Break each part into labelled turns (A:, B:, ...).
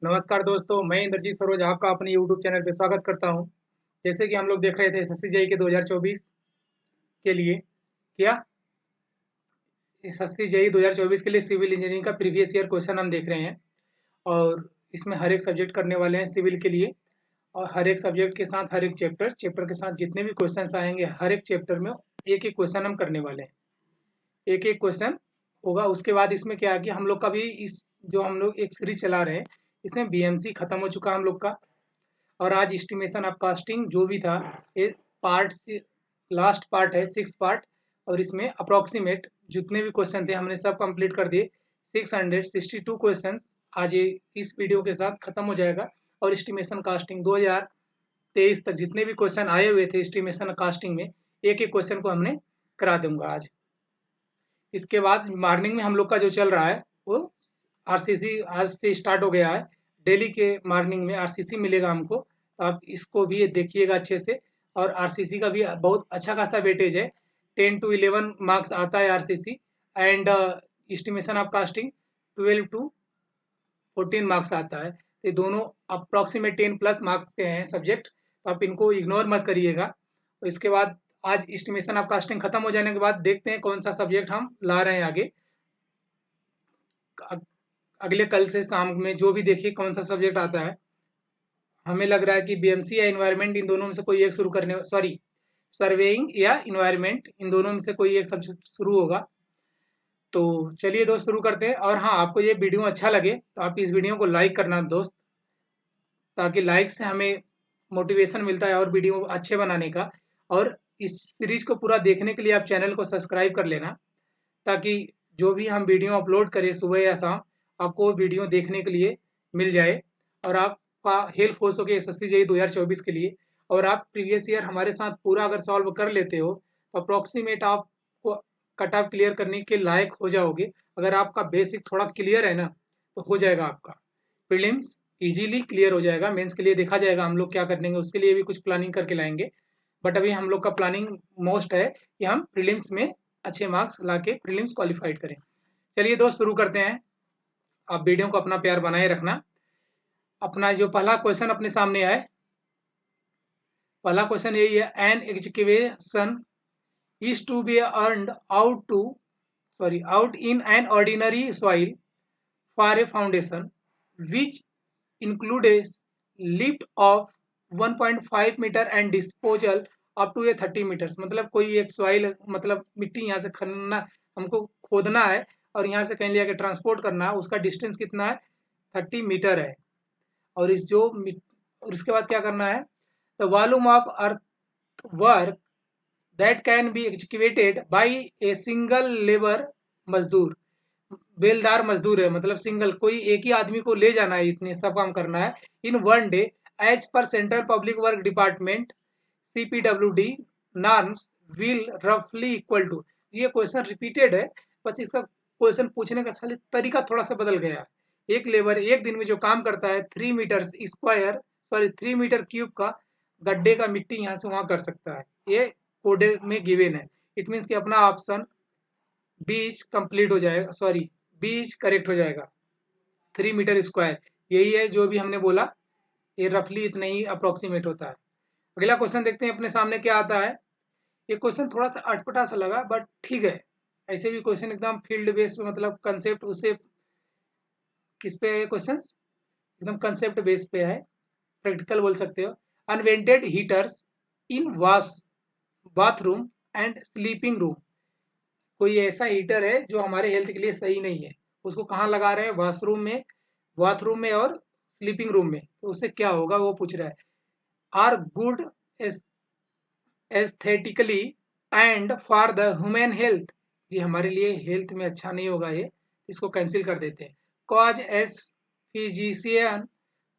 A: नमस्कार दोस्तों, मैं इंद्रजीत सरोज आपका अपने यूट्यूब चैनल पे स्वागत करता हूं। जैसे कि हम लोग देख रहे थे एसएससी जेईई के 2024 के लिए क्या एसएससी जेईई 2024 के लिए सिविल इंजीनियरिंग का प्रीवियस ईयर क्वेश्चन हम देख रहे हैं। और इसमें हर एक सब्जेक्ट करने वाले हैं सिविल के लिए। और हर एक सब्जेक्ट के साथ हर एक चैप्टर के साथ जितने भी क्वेश्चन आएंगे हर एक चैप्टर में एक एक क्वेश्चन हम करने वाले हैं। एक एक क्वेश्चन होगा। उसके बाद इसमें क्या है कि हम लोग का भी इस जो हम लोग एक सीरीज चला रहे हैं इसमें बीएमसी खत्म हो चुका हम लोग का। और आज एस्टिमेशन ऑफ कास्टिंग जो भी था ये पार्ट से लास्ट पार्ट है, 6 पार्ट। और इसमें अप्रोक्सीमेट जितने भी क्वेश्चन थे हमने सब कंप्लीट कर दिए। 662 क्वेश्चन आज ये इस वीडियो के साथ खत्म हो जाएगा। और एस्टिमेशन कास्टिंग 2023 तक जितने भी क्वेश्चन आए हुए थे एस्टिमेशन कास्टिंग में एक एक क्वेश्चन को हमने करा दूंगा आज। इसके बाद मॉर्निंग में हम लोग का जो चल रहा है वो आरसीसी आज से स्टार्ट हो गया है। डेली के मॉर्निंग में आरसीसी मिलेगा हमको। आप इसको भी देखिएगा अच्छे से। और आरसीसी का भी बहुत अच्छा खासा वेटेज है। 10 to 11 मार्क्स आता है RCC. And estimation of casting 12 to 14 marks आता है। तो ये दोनों अप्रॉक्सीमेट 10+ मार्क्स के हैं सब्जेक्ट, तो आप इनको इग्नोर मत करिएगा। तो इसके बाद आज एस्टिमेशन ऑफ कास्टिंग खत्म हो जाने के बाद देखते हैं कौन सा सब्जेक्ट हम ला रहे हैं आगे। अगले कल से शाम में जो भी देखिए कौन सा सब्जेक्ट आता है। हमें लग रहा है कि बीएमसी या इन्वायरमेंट इन दोनों में से कोई एक शुरू करने, सॉरी, सर्वेइंग या इन्वायरमेंट इन दोनों में से कोई एक सब्जेक्ट शुरू होगा। तो चलिए दोस्त शुरू करते हैं। और हाँ, आपको ये वीडियो अच्छा लगे तो आप इस वीडियो को लाइक करना दोस्त, ताकि लाइक से हमें मोटिवेशन मिलता है और वीडियो अच्छे बनाने का। और इस सीरीज को पूरा देखने के लिए आप चैनल को सब्सक्राइब कर लेना, ताकि जो भी हम वीडियो अपलोड करें सुबह या शाम आपको वो वीडियो देखने के लिए मिल जाए। और आपका हेल्प हो सके एसएससी जेईई 2024 के लिए। और आप प्रीवियस ईयर हमारे साथ पूरा अगर सॉल्व कर लेते हो तो अप्रॉक्सीमेट आपको कट ऑफ क्लियर करने के लायक हो जाओगे। अगर आपका बेसिक थोड़ा क्लियर है ना तो हो जाएगा आपका प्रीलिम्स इजीली क्लियर हो जाएगा। मेंस के लिए देखा जाएगा हम लोग क्या करेंगे, उसके लिए भी कुछ प्लानिंग करके लाएंगे। बट अभी हम लोग का प्लानिंग मोस्ट है कि हम प्रीलिम्स में अच्छे मार्क्स लाके प्रीलिम्स क्वालिफाइड करें। चलिए दोस्त शुरू करते हैं। आप वीडियो को अपना प्यार बनाए रखना। अपना जो पहला क्वेश्चन अपने सामने है, पहला क्वेश्चन यही है, an execution is to be earned out in an ordinary soil for a foundation which includes lift of 1.5 metre and disposal up to a 30 metres. मतलब कोई एक सॉइल, मतलब मिट्टी यहाँ से खनना, हमको खोदना है और यहाँ से कहीं ले जाकर ट्रांसपोर्ट करना है। उसका डिस्टेंस कितना है? 30 मीटर है। और और इसके बाद क्या करना है? The volume of earth work that can be executed by a single labour मजदूर। बेलदार मजदूर है, मतलब सिंगल, कोई एक ही आदमी को ले जाना है, इतने सब काम करना है in 1 day as per central public work department CPWD norms will रफली इक्वल टू। ये क्वेश्चन रिपीटेड है, बस इसका क्वेश्चन पूछने का खाली तरीका थोड़ा सा बदल गया है। एक लेबर एक दिन में जो काम करता है 3 मीटर क्यूब का गड्ढे का मिट्टी यहाँ से वहां कर सकता है। ये कोडेड में गिवन है। इट मीन्स कि अपना ऑप्शन बीच कंप्लीट हो जाएगा, सॉरी, बीच करेक्ट हो जाएगा। 3 मीटर स्क्वायर यही है जो भी हमने बोला। ये रफली इतना ही अप्रोक्सीमेट होता है। अगला क्वेश्चन देखते हैं अपने सामने क्या आता है। ये क्वेश्चन थोड़ा सा अटपटा सा लगा बट ठीक है। ऐसे भी क्वेश्चन एकदम फील्ड बेस्ड, मतलब कंसेप्ट उससे किस पे है क्वेश्चन, एकदम कंसेप्ट बेस पे है, प्रैक्टिकल बोल सकते हो। Unvented heaters in wash bathroom and sleeping room. कोई ऐसा हीटर है जो हमारे हेल्थ के लिए सही नहीं है, उसको कहाँ लगा रहे हैं? वॉशरूम में, बाथरूम में और स्लीपिंग रूम में। तो उससे क्या होगा वो पूछ रहा है। Are good aesthetically and for the human health. ये हमारे लिए हेल्थ में अच्छा नहीं होगा, ये इसको कैंसिल कर देते हैं। Cause as physician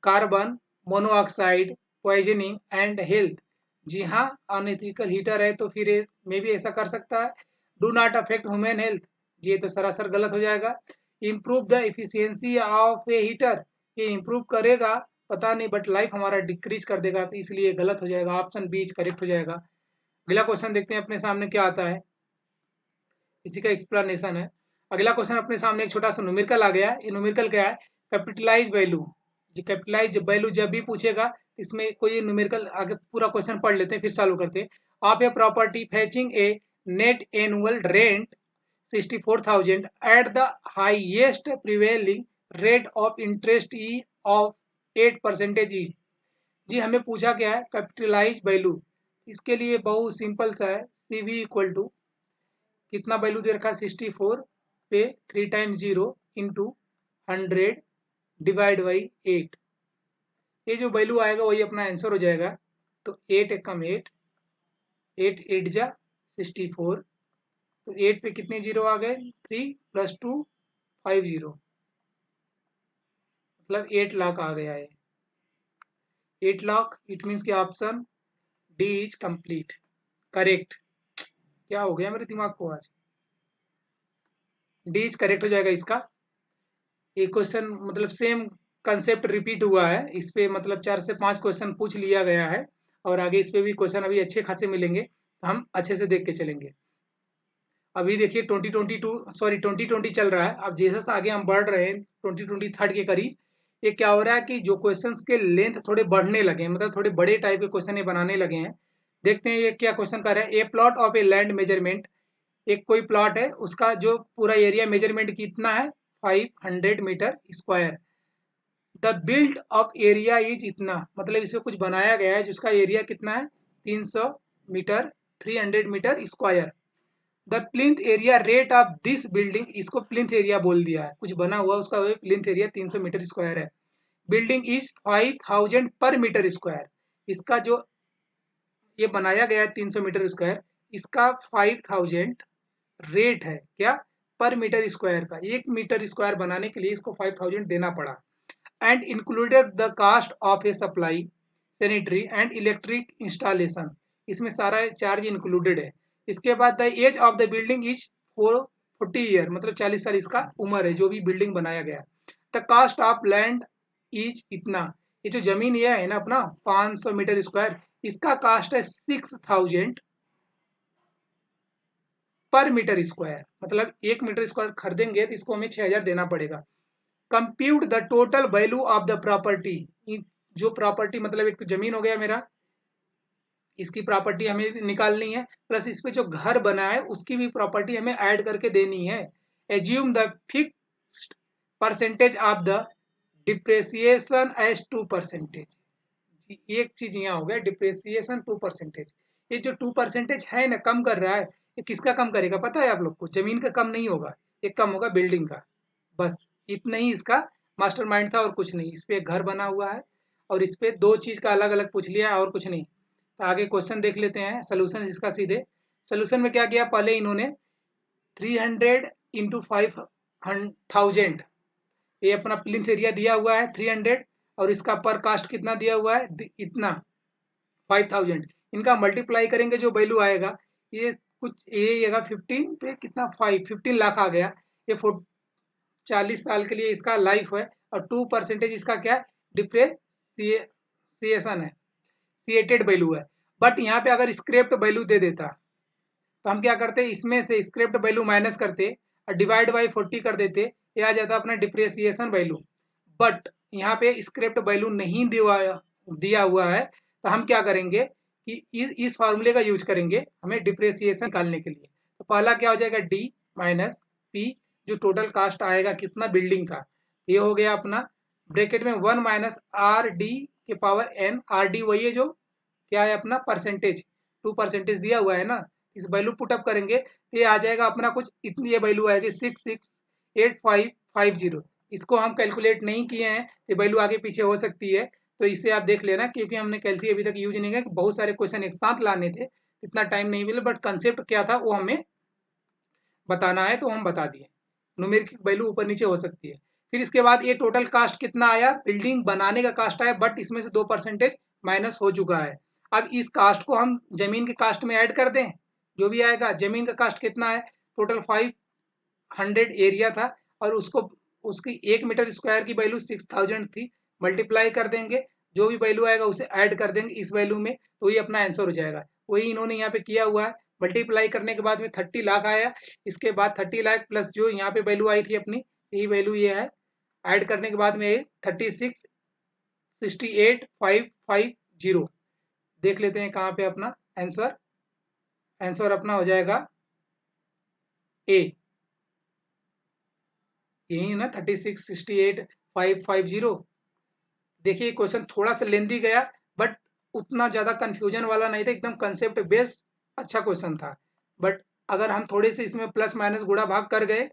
A: carbon monoxide poisoning and health. जी हाँ, अनएथिकल हीटर है तो फिर मे भी ऐसा कर सकता है। Do not affect human health, ये तो सरासर गलत हो जाएगा। Improve the efficiency of A heater, ये इम्प्रूव करेगा पता नहीं, बट लाइफ हमारा डिक्रीज कर देगा, तो इसलिए गलत हो जाएगा। ऑप्शन बीच करेक्ट हो जाएगा। अगला क्वेश्चन देखते हैं अपने सामने क्या आता है, इसी का एक्सप्लेनेशन है। अगला क्वेश्चन अपने सामने एक छोटा सा न्यूमेरिकल आ गया है। ये न्यूमेरिकल क्या है? Capitalise value. कैपिटलाइज वैल्यू जब भी पूछेगा इसमें कोई न्यूमेरिकल आगे पूरा क्वेश्चन पढ़ लेते हैं फिर सॉल्व करते हैं। आप a property fetching a net annual rent 64,000 at the highest prevailing rate of interest ई ऑफ 8% ई। जी हमें पूछा क्या है कैपिटलाइज वैल्यू, इसके लिए बहुत सिंपल सा है, सी वी इक्वल टू कितना वैल्यू दे रखा है 64 पे 3 टाइम्स 0 इंटू 100 डिवाइड बाई 8। ये जो वैल्यू आएगा वही अपना आंसर हो जाएगा। तो 8 एकम 8, 8 8 जा 64, तो 8 पे कितने जीरो आ गए 3 + 2 5 0, मतलब 8 लाख आ गया है। 8 लाख, इट मीन्स कि option D is complete correct. क्या हो गया मेरे दिमाग को आज, डी इज करेक्ट हो जाएगा इसका। ये क्वेश्चन मतलब सेम कंसेप्ट रिपीट हुआ है, इस पे मतलब 4 से 5 क्वेश्चन पूछ लिया गया है और आगे इस पे भी क्वेश्चन अभी अच्छे खासे मिलेंगे, तो हम अच्छे से देख के चलेंगे। अभी देखिए 2020 चल रहा है। अब जैसे आगे हम बढ़ रहे हैं 2023 के करीब, ये क्या हो रहा है कि जो क्वेश्चंस के लेंथ थोड़े बढ़ने लगे हैं, मतलब थोड़े बड़े टाइप के क्वेश्चन ये बनाने लगे हैं। देखते हैं ये क्या क्वेश्चन कर रहा है। ए plot of a land measurement, एक कोई प्लॉट है उसका जो पूरा एरिया मेजरमेंट कितना है 500 metre square. The built of area is इतना, मतलब इसमें कुछ बनाया गया है जिसका एरिया कितना है 300 metre 300 metre square. The plinth area rate of this building, इसको प्लिंथ एरिया बोल दिया है, कुछ बना हुआ उसका प्लिंथ एरिया 300 मीटर स्क्वायर है। Building is 5000 per metre square, इसका जो ये बनाया गया है 300 मीटर स्क्वायर, इसका 5000 रेट है क्या पर मीटर स्क्वायर का। 1 मीटर स्क्वायर बनाने के लिए इसको 5000 देना पड़ा। And included the cost of a supply sanitary and electric installation, इसमें सारा चार्ज इंक्लूडेड है। इसके बाद the age of the building is 40 year, मतलब 40 साल इसका उम्र है जो भी बिल्डिंग बनाया गया। The cost of land is इतना, ये जो जमीन ये है ना अपना 500 मीटर स्क्वायर, इसका कास्ट है 6000 पर मीटर स्क्वायर, मतलब 1 मीटर स्क्वायर खरीदेंगे तो इसको हमें 6000 देना पड़ेगा। Compute the total value of the property, जो प्रॉपर्टी मतलब एक तो जमीन हो गया मेरा, इसकी प्रॉपर्टी हमें निकालनी है, प्लस इस पे जो घर बना है उसकी भी प्रॉपर्टी हमें ऐड करके देनी है। Assume the fixed percentage of the depreciation as 2%। एक चीज यहाँ हो गया डिप्रेसिएशन 2%। ये जो 2% है ना कम कर रहा है, ये किसका कम करेगा पता है आप लोग को, जमीन का कम नहीं होगा, ये कम होगा बिल्डिंग का। बस इतना ही इसका मास्टरमाइंड था और कुछ नहीं। इस पे घर बना हुआ है और इस पे दो चीज का अलग अलग पूछ लिया है और कुछ नहीं। तो आगे क्वेश्चन देख लेते हैं सोल्यूशन इसका सीधे। सोल्यूशन में क्या किया, पहले इन्होंने 300 इंटू 5000, ये अपना प्लिंथ एरिया दिया हुआ है 300 और इसका पर कास्ट कितना दिया हुआ है इतना 5000, इनका मल्टीप्लाई करेंगे जो वैल्यू आएगा ये कुछ ये 15 पे कितना 15 लाख आ गया। ये 40 साल के लिए इसका लाइफ है और 2% इसका क्या डिप्रेसिएशन है, सिएटेड वैल्यू है। बट यहाँ पे अगर स्क्रैप्ड वैल्यू दे देता तो हम क्या करते, इसमें से स्क्रैप्ड वैल्यू माइनस करते और डिवाइड बाई 40 कर देते, ये आ जाता अपना डिप्रेसिएशन वैल्यू। बट यहाँ पे स्क्रैप्ड वैल्यू नहीं दिया हुआ है, तो हम क्या करेंगे कि इस फार्मूले का यूज करेंगे हमें डिप्रेसिएशन निकालने के लिए। तो पहला क्या हो जाएगा डी माइनस पी, जो टोटल कास्ट आएगा कितना बिल्डिंग का, ये हो गया अपना ब्रैकेट में 1 माइनस आर डी के पावर एन, आर डी वही है जो क्या है अपना परसेंटेज 2% दिया हुआ है ना, इस वैल्यू पुटअप करेंगे तो ये आ जाएगा अपना कुछ इतनी, ये वैल्यू आएगी 668550। इसको हम कैलकुलेट नहीं किए हैं तो वैल्यू आगे पीछे हो सकती है, तो इसे आप देख लेना क्योंकि हमने कैलसी अभी तक यूज नहीं किया, बहुत सारे क्वेश्चन एक साथ लाने थे, इतना टाइम नहीं मिला, बट कंसेप्ट क्या था वो हमें बताना है तो हम बता दिए। न्यूमेरिक वैल्यू ऊपर नीचे हो सकती है। फिर इसके बाद ये टोटल कास्ट कितना आया, बिल्डिंग बनाने का कास्ट आया बट इसमें से 2% माइनस हो चुका है। अब इस कास्ट को हम जमीन के कास्ट में ऐड कर दें, जो भी आएगा। जमीन का कास्ट कितना है, टोटल 500 एरिया था और उसको उसकी 1 मीटर स्क्वायर की वैल्यू 6000 थी, मल्टीप्लाई कर देंगे, जो भी वैल्यू आएगा उसे ऐड कर देंगे इस वैल्यू में, तो ये अपना आंसर हो जाएगा। वही इन्होंने यहाँ पे किया हुआ है, मल्टीप्लाई करने के बाद में 30 लाख आया, इसके बाद 30 लाख प्लस जो यहाँ पे वैल्यू आई थी अपनी, यही वैल्यू ये है, ऐड करने के बाद में 36 68550। देख लेते हैं कहाँ पे अपना आंसर। आंसर अपना हो जाएगा ए, यही है ना, 36, 68, 550। देखिए क्वेश्चन थोड़ा सा लेंदी गया, बट उतना ज़्यादा कंफ्यूजन वाला नहीं था, एकदम कंसेप्ट बेस अच्छा क्वेश्चन था। बट अगर हम थोड़े से इसमें प्लस माइनस गुणा भाग कर गए,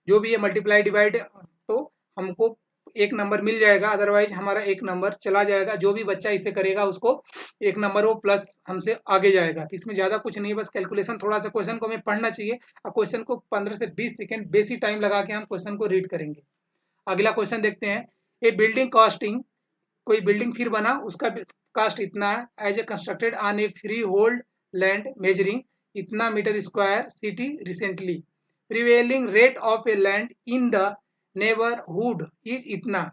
A: जो भी है मल्टीप्लाई डिवाइड, तो हमको एक नंबर मिल जाएगा, अदरवाइज हमारा एक नंबर चला जाएगा। जो भी बच्चा इसे करेगा उसको एक नंबर वो प्लस हमसे आगे जाएगा। तो इसमें ज़्यादा कुछ नहीं है, बस कैलकुलेशन थोड़ा सा क्वेश्चन को हमें पढ़ना चाहिए। और क्वेश्चन को 15 से 20 सेकेंड बेसी टाइम लगा के हम क्वेश्चन को रीड करेंगे। अगला क्वेश्चन देखते हैं। ए बिल्डिंग कॉस्टिंग, कोई बिल्डिंग फिर बना, उसका कास्ट इतना है, as a constructed on a free hold land measuring इतना meter square city recently, prevailing rate of a land in the neighbourhood is इतना,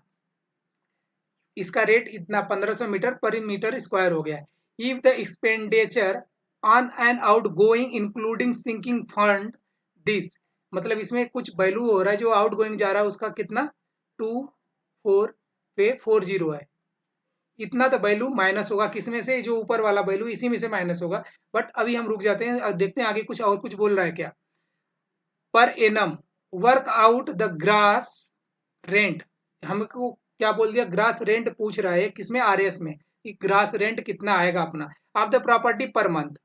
A: इसका रेट इतना 1500 मीटर पर मीटर स्क्वायर हो गया। If the expenditure on and out going including sinking fund this, मतलब इसमें कुछ वैल्यू हो रहा है जो आउट गोइंग जा रहा है, उसका कितना 24 पे 40 है। इतना तो वैल्यू माइनस होगा किसमें से, जो ऊपर वाला वैल्यू इसी में से माइनस होगा। बट अभी हम रुक जाते हैं और देखते हैं आगे कुछ और कुछ बोल रहा है क्या। Per annum work out the gross rent, हमको क्या बोल दिया, ग्रास रेंट पूछ रहा है किसमें, आरएस में, कि ग्रास रेंट कितना आएगा अपना of the property per month.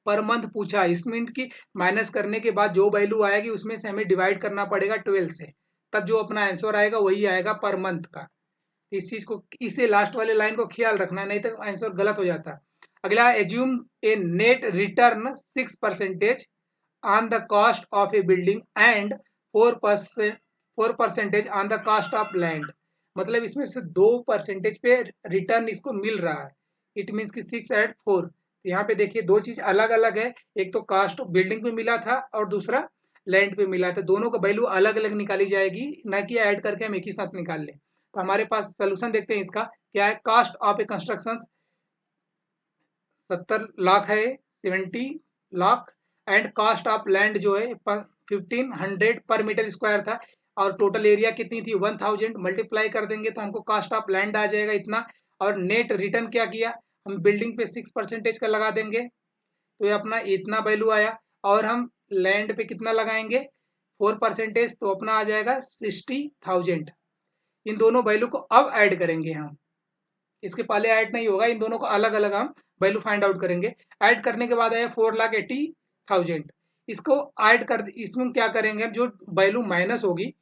A: Per month पूछा, इसमें की माइनस करने के बाद जो वैल्यू आएगी उसमें से हमें डिवाइड करना पड़ेगा 12 से, तब जो अपना आंसर आएगा वही आएगा पर मंथ का। इस चीज को, इसे लास्ट वाले लाइन को ख्याल रखना, नहीं तो आंसर गलत हो जाता है। अगला, assume A net return 6% on the cost of a building and 4% on the cost of land, मतलब इसमें से 2% पे रिटर्न इसको मिल रहा है। इट मीन्स कि 6 एट 4। यहाँ पे देखिए दो चीज अलग अलग है, एक तो कास्ट ऑफ बिल्डिंग पे मिला था और दूसरा लैंड पे मिला था, दोनों का वैल्यू अलग अलग निकाली जाएगी, ना कि ऐड करके हम एक ही साथ निकाल लें। तो हमारे पास सोल्यूशन देखते हैं इसका क्या है। Cost of a construction 70 lakh है, 70 lakh, and cost of land जो है 1500 पर मीटर स्क्वायर था, और टोटल एरिया कितनी थी 1000। मल्टीप्लाई कर देंगे तो हमको कास्ट ऑफ लैंड आ जाएगा इतना। और नेट रिटर्न क्या किया, हम बिल्डिंग पे 6% का लगा देंगे, तो ये अपना इतना वैल्यू आया। और हम लैंड पे कितना लगाएंगे 4%, तो अपना आ जाएगा 60,000। इन दोनों वैल्यू को अब ऐड करेंगे हम, इसके पहले ऐड नहीं होगा, इन दोनों को अलग अलग हम वैल्यू फाइंड आउट करेंगे। ऐड करने के बाद आया 4,80,000। इसको ऐड कर, इसमें क्या करेंगे हम, जो वैल्यू माइनस होगी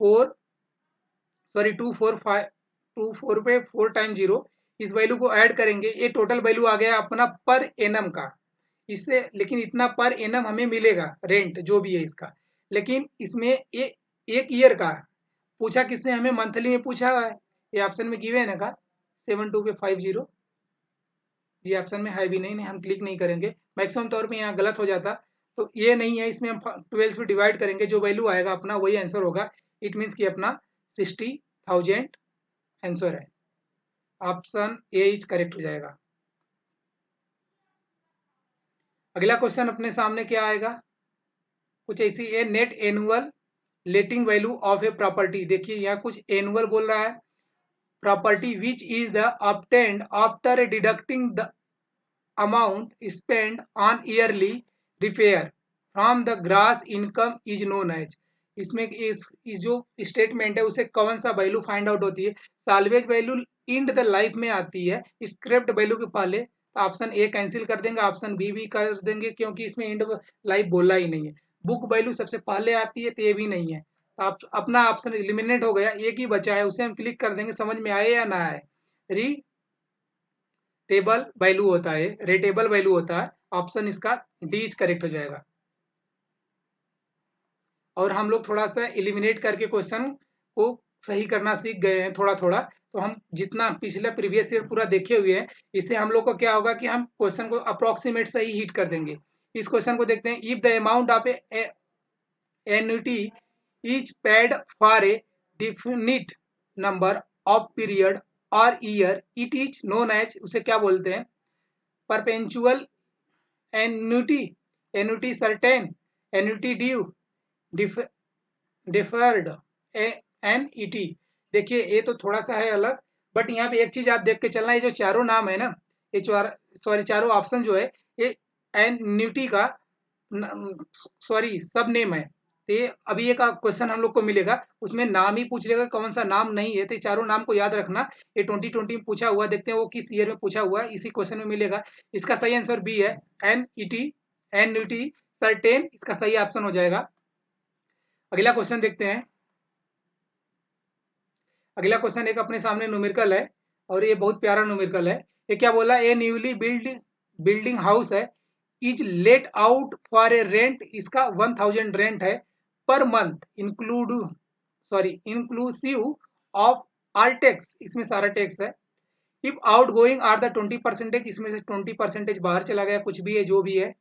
A: 245 पे 4 टाइम 0, इस वैल्यू को ऐड करेंगे, ये टोटल वैल्यू आ गया अपना पर एनम का। इससे लेकिन इतना पर एनम हमें मिलेगा रेंट जो भी है इसका, लेकिन इसमें एक ईयर का पूछा किसने, हमें मंथली में पूछा है। ये ऑप्शन में गिवे है ना का 72 पे 50, ये ऑप्शन में है भी नहीं, हम क्लिक नहीं करेंगे, मैक्सिमम तौर पे यहाँ गलत हो जाता। तो ये नहीं है, इसमें हम 12 से डिवाइड करेंगे, जो वैल्यू आएगा अपना वही आंसर होगा। इट मीन्स कि अपना 60,000 आंसर है। ऑप्शन ए इज करेक्ट हो जाएगा। अगला क्वेश्चन अपने सामने क्या आएगा, कुछ ऐसी, a net annual letting value of a property. देखिए यहाँ कुछ एनुअल बोल रहा है, property which is the obtained after deducting the amount spent on yearly repair from the gross income is known as। इसमें इस जो स्टेटमेंट है उसे कौन सा वैल्यू फाइंड आउट होती है, salvage value end the life में आती है, स्क्रिप्ट वैल्यू के पहले। तो ऑप्शन ए कैंसिल कर देंगे, ऑप्शन बी भी कर देंगे, क्योंकि इसमें इंड लाइफ बोला ही नहीं है। बुक वैल्यू सबसे पहले आती है, तो ये भी नहीं है। तो आप अपना ऑप्शन एलिमिनेट हो गया, एक ही बचा है, उसे हम क्लिक कर देंगे, समझ में आए या ना आए। री टेबल वैल्यू होता है, रेटेबल वैल्यू होता है, ऑप्शन इसका डी इज करेक्ट हो जाएगा। और हम लोग थोड़ा सा एलिमिनेट करके क्वेश्चन को सही करना सीख गए हैं थोड़ा थोड़ा, तो हम जितना पिछले प्रीवियस ईयर पूरा देखे हुए हैं, इससे हम लोग को क्या होगा कि हम क्वेश्चन को अप्रोक्सीमेट सही हिट कर देंगे। इस क्वेश्चन को देखते हैं। If the amount of annuity is paid for a definite number of period और year, it is known as, उसे क्या बोलते हैं, perpetual annuity, annuity certain, annuity due, deferred, एनईटी। देखिए ये तो थोड़ा सा है अलग, बट यहाँ पे एक चीज आप देख के चलना, ये जो चारों नाम है ना, ये चारों ऑप्शन जो है, ये एन्युटी का सब नेम है। तो ये अभी एक क्वेश्चन हम लोग को मिलेगा, उसमें नाम ही पूछ लेगा, कौन सा नाम नहीं है। तो ये चारों नाम को याद रखना। ये 2020 में पूछा हुआ, देखते हैं वो किस ईयर में पूछा हुआ है, इसी क्वेश्चन में मिलेगा। इसका सही आंसर बी है, एन्युटी सर्टेन, इसका सही ऑप्शन हो जाएगा। अगला क्वेश्चन देखते हैं। अगला क्वेश्चन एक अपने सामने न्यूमेरिकल है, और ये बहुत प्यारा न्यूमेरिकल है। ये क्या बोला, ए न्यूली बिल्डिंग हाउस है, is let out for a rent, इसका 1000 रेंट है per month, inclusive of all tax, इसमें सारा टैक्स है। If out going are the 20%, इसमें से 20% बाहर चला गया, कुछ भी है जो भी है।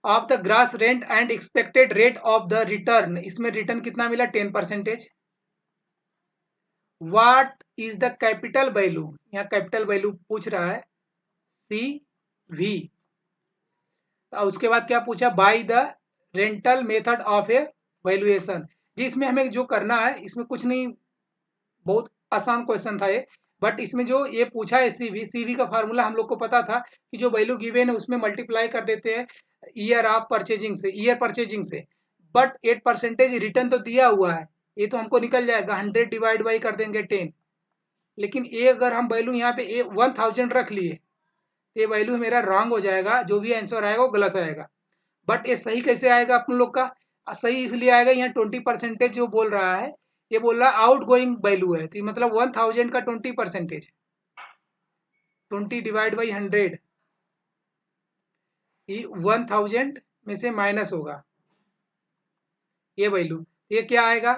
A: Of the gross rent and expected rate of the return, इसमें रिटर्न कितना मिला, 10%। What is the capital value, यहाँ कैपिटल वैल्यू पूछ रहा है, CV। उसके बाद क्या पूछा, by the rental method of a valuation. जी इसमें हमें जो करना है, इसमें कुछ नहीं, बहुत आसान क्वेश्चन था ये। बट इसमें जो ये पूछा है CV का फार्मूला हम लोग को पता था कि जो वैल्यू गिवन है उसमें मल्टीप्लाई कर देते हैं ईयर परचेजिंग से। बट 8% रिटर्न तो दिया हुआ है, ये तो हमको निकल जाएगा, 100 डिवाइड बाई कर देंगे 10। लेकिन ये अगर हम वैल्यू यहाँ पे 1000 रख लिए, तो ये वैल्यू मेरा रॉन्ग हो जाएगा, जो भी आंसर आएगा वो गलत आएगा। बट ये सही कैसे आएगा अपन लोग का, सही इसलिए आएगा, यहाँ 20% जो बोल रहा है, ये बोल रहा है आउट गोइंग वैल्यू है, तो मतलब 1000 का 20%, 20 डिवाइड बाई 100, ये 1000 में से माइनस होगा ये वैल्यू, ये क्या आएगा,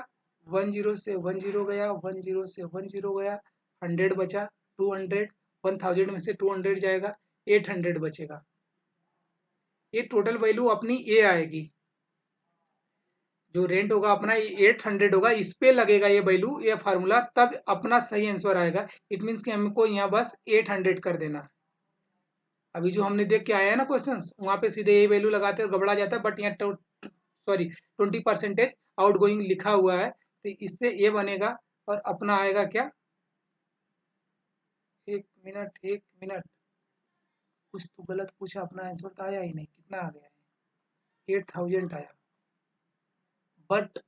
A: 10 से 10 गया, 10 से 10 गया, 100 बचा, 200, 1000 में से 200 जाएगा, 800 बचेगा। ये टोटल वैल्यू अपनी ए आएगी, जो रेंट होगा अपना 800 होगा, इस पे लगेगा ये वैल्यू, ये फार्मूला, तब अपना सही आंसर आएगा। इट मीन्स कि हमको यहाँ बस 800 कर देना। अभी जो हमने देख के आया है ना क्वेश्चन, वहां पे सीधे ये वैल्यू लगाते हैं गड़बड़ा जाता है, बट यहाँ 20% आउट गोइंग लिखा हुआ है, तो इससे ये बनेगा, और अपना आएगा क्या, एक मिनट, कुछ तो गलत पूछा, अपना आंसर तो आया ही नहीं, कितना आ गया है, 8000 आया। बट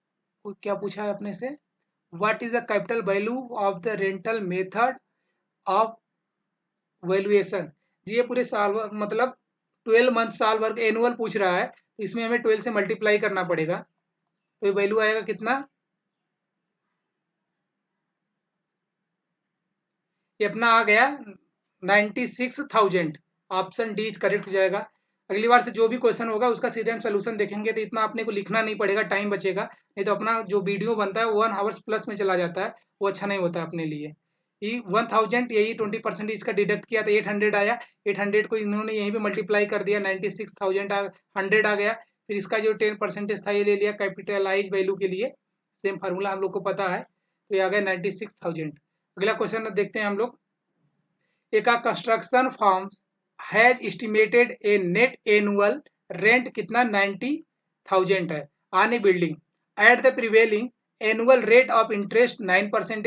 A: क्या पूछा है अपने से, what is the capital value of the rental method of valuation. जी ये पूरे साल मतलब 12 मंथ साल भर एनुअल पूछ रहा है, तो इसमें हमें 12 से मल्टीप्लाई करना पड़ेगा, तो ये वैल्यू आएगा कितना, ये अपना आ गया 96,000। ऑप्शन डी करेक्ट हो जाएगा। अगली बार से जो भी क्वेश्चन होगा उसका सीधे हम सोल्यूशन देखेंगे, तो इतना अपने को लिखना नहीं पड़ेगा, टाइम बचेगा। नहीं तो अपना जो वीडियो बनता है 1 आवर्स प्लस में चला जाता है, वो अच्छा नहीं होता अपने लिए। ये 1000, यही 20% इसका डिडक्ट किया तो 800 आया, 800 को इन्होंने यहीं पे मल्टीप्लाई कर दिया, 96,100 आ गया। फिर इसका जो 10% था ये ले लिया कैपिटलाइज वैल्यू के लिए, सेम फार्मूला हम लोग को पता है, तो ये आ गया 96,000। अगला क्वेश्चन देखते हैं हम लोग। एक construction firm has estimated a net annual rent कितना, 90,000 है on a building at the prevailing annual rate of interest 9%।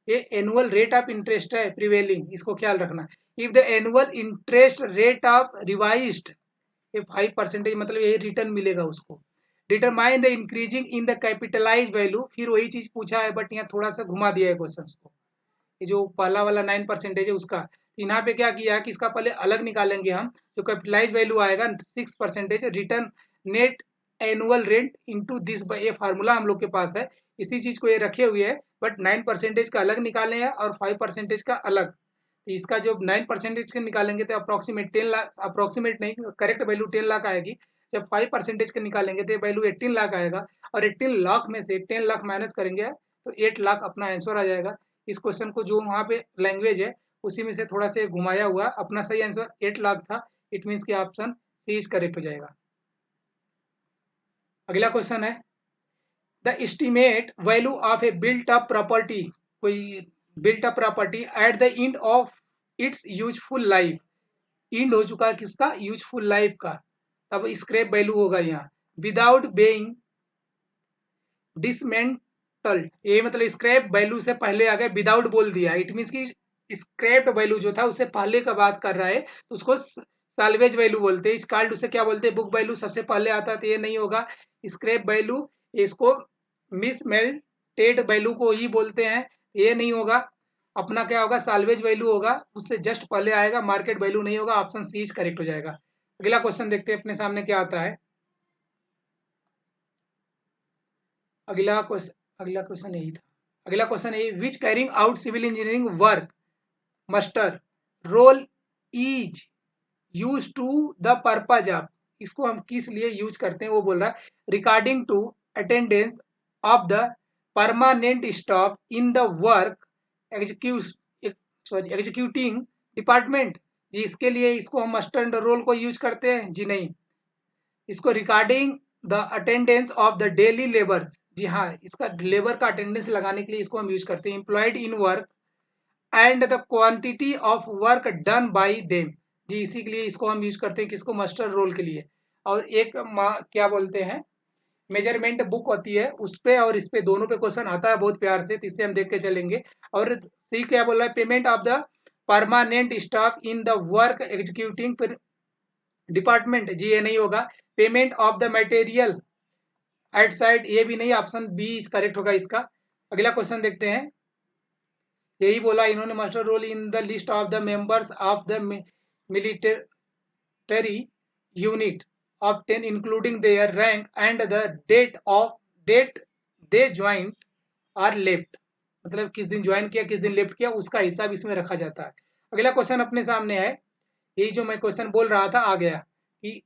A: ये एनुअल रेट ऑफ इंटरेस्ट है प्रिवेलिंग, इसको ख्याल रखना। If the annual interest rate of revised, ये 5%, मतलब यही रिटर्न मिलेगा उसको। Determine the increasing in the capitalise value, फिर वही चीज पूछा है, बट यहाँ थोड़ा सा घुमा दिया है क्वेश्चन को। ये जो पहला वाला 9% है उसका, यहाँ पे क्या किया कि इसका पहले अलग निकालेंगे हम, जो कैपिटलाइज वैल्यू आएगा 6%, return net annual rent into this, ये फार्मूला हम लोग के पास है, इसी चीज को ये रखे हुए है। बट 9% का अलग निकाले हैं और 5% का अलग। तो इसका जो 9% का निकालेंगे तो अप्रोक्सीमेट 10 लाख, अप्रोक्सीमेट नहीं, करेक्ट वैल्यू 10 लाख आएगी। जब 5% का निकालेंगे तो वैल्यू 18 लाख आएगा, और 18 लाख में से 10 लाख माइनस करेंगे तो 8 लाख अपना आंसर आ जाएगा। इस क्वेश्चन को जो वहाँ पे लैंग्वेज है उसी में से थोड़ा से घुमाया हुआ, अपना सही आंसर 8 लाख था। इट मीन्स कि ऑप्शन सी इज करेक्ट हो जाएगा। अगला क्वेश्चन है, the estimate value of a built up property, कोई built up property at the end of its useful life, end हो चुका है किसका, यूजफुल लाइफ का, तब स्क्रैप वैल्यू होगा यहाँ, विदाउट बेइंग टोटल, ये मतलब स्क्रैप वैल्यू से पहले आ गए, विदाउट बोल दिया, इट मीन्स कि स्क्रैप्ड वैल्यू जो था उससे पहले का बात कर रहा है तो उसको साल्वेज वैल्यू बोलते हैं। कॉल्ड उसे क्या बोलते हैं, बुक वैल्यू सबसे पहले आता है तो ये नहीं होगा। स्क्रैप वैल्यू इसको मिसमेल्टेड वैल्यू को ही बोलते हैं, ये नहीं होगा। अपना क्या होगा, साल्वेज वैल्यू होगा, उससे जस्ट पहले आएगा, मार्केट वैल्यू नहीं होगा। ऑप्शन सी इज करेक्ट हो जाएगा। अगला क्वेश्चन देखते हैं अपने सामने क्या आता है। अगला क्वेश्चन यही था। अगला क्वेश्चन है which carrying out civil engineering work muster roll is use to the purpose of, इसको हम किस लिए यूज करते हैं वो बोल रहा है। Regarding to attendance of the permanent staff in the work executing department, जी इसके लिए इसको हम मस्टर रोल को यूज करते हैं, जी नहीं। इसको regarding the attendance of the daily labours, जी हाँ, इसका लेबर का अटेंडेंस लगाने के लिए इसको हम यूज करते हैं। Employed in work and the quantity of work done by them, जी इसी के लिए इसको हम यूज करते हैं, किसको, मास्टर रोल के लिए। और एक क्या बोलते हैं, मेजरमेंट बुक होती है उस पे और इस पे दोनों पे क्वेश्चन आता है बहुत प्यार से, तो इससे हम देख के चलेंगे। और सी क्या बोल रहा है, payment of the permanent staff in the work executing department, जी ये नहीं होगा। Payment of the material at side, ये भी नहीं, ऑप्शन बी करेक्ट होगा इसका। अगला क्वेश्चन देखते हैं। यही बोला इन्होंने, master roll in the list of the members of the military unit of 10 including their rank and the date they joined or left, मतलब किस दिन ज्वाइन किया किस दिन लेफ्ट किया उसका हिसाब इसमें रखा जाता है। अगला क्वेश्चन अपने सामने है, यही जो मैं क्वेश्चन बोल रहा था आ गया कि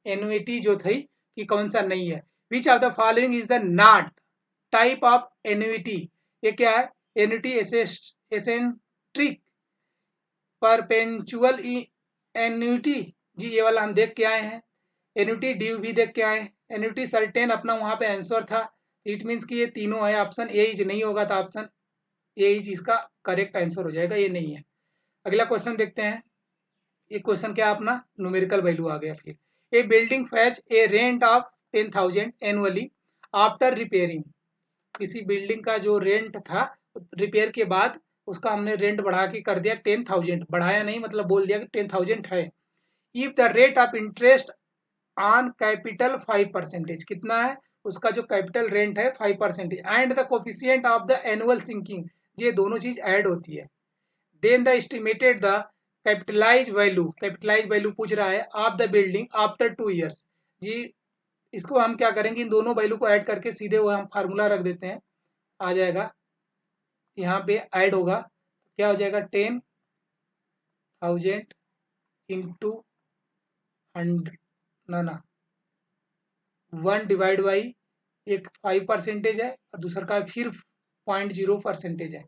A: एन्युइटी जो थी कि कौन सा नहीं है। Which of the following is the not type of annuity, ये क्या है, एन्युइटी एसेंट्रिक परपेंचुअल एन्युइटी, जी ये वाला हम देख के आए हैं। एन्युइटी ड्यू भी देख के आए। एन्युइटी सर्टेन अपना वहां पे आंसर था, इट मीन्स कि ये तीनों है। ऑप्शन ए इज नहीं होगा तो ऑप्शन ए इज इसका करेक्ट आंसर हो जाएगा, ये नहीं है। अगला क्वेश्चन देखते हैं। ये क्वेश्चन क्या अपना न्यूमेरिकल वैल्यू आ गया। फिर a building fetch a rent of 10,000 annually after repairing, किसी बिल्डिंग का जो रेंट था रिपेयर के बाद उसका हमने रेंट बढ़ा के कर दिया 10,000, बढ़ाया नहीं मतलब बोल दिया कि 10,000 है। If the rate of interest on capital 5%, कितना है उसका जो कैपिटल रेंट है 5%, and the coefficient of the annual sinking, ये दोनों चीज ऐड होती है। Then the estimated the capitalise value पूछ रहा है of the building after 2 years, जी इसको हम क्या करेंगे, इन दोनों वैल्यू को ऐड करके सीधे वो हम फार्मूला रख देते हैं, आ जाएगा यहाँ पे ऐड होगा, क्या हो जाएगा 10,000 इंटू 100 ना 1 डिवाइड बाई एक 5% है और दूसरा का फिर 0.0% है।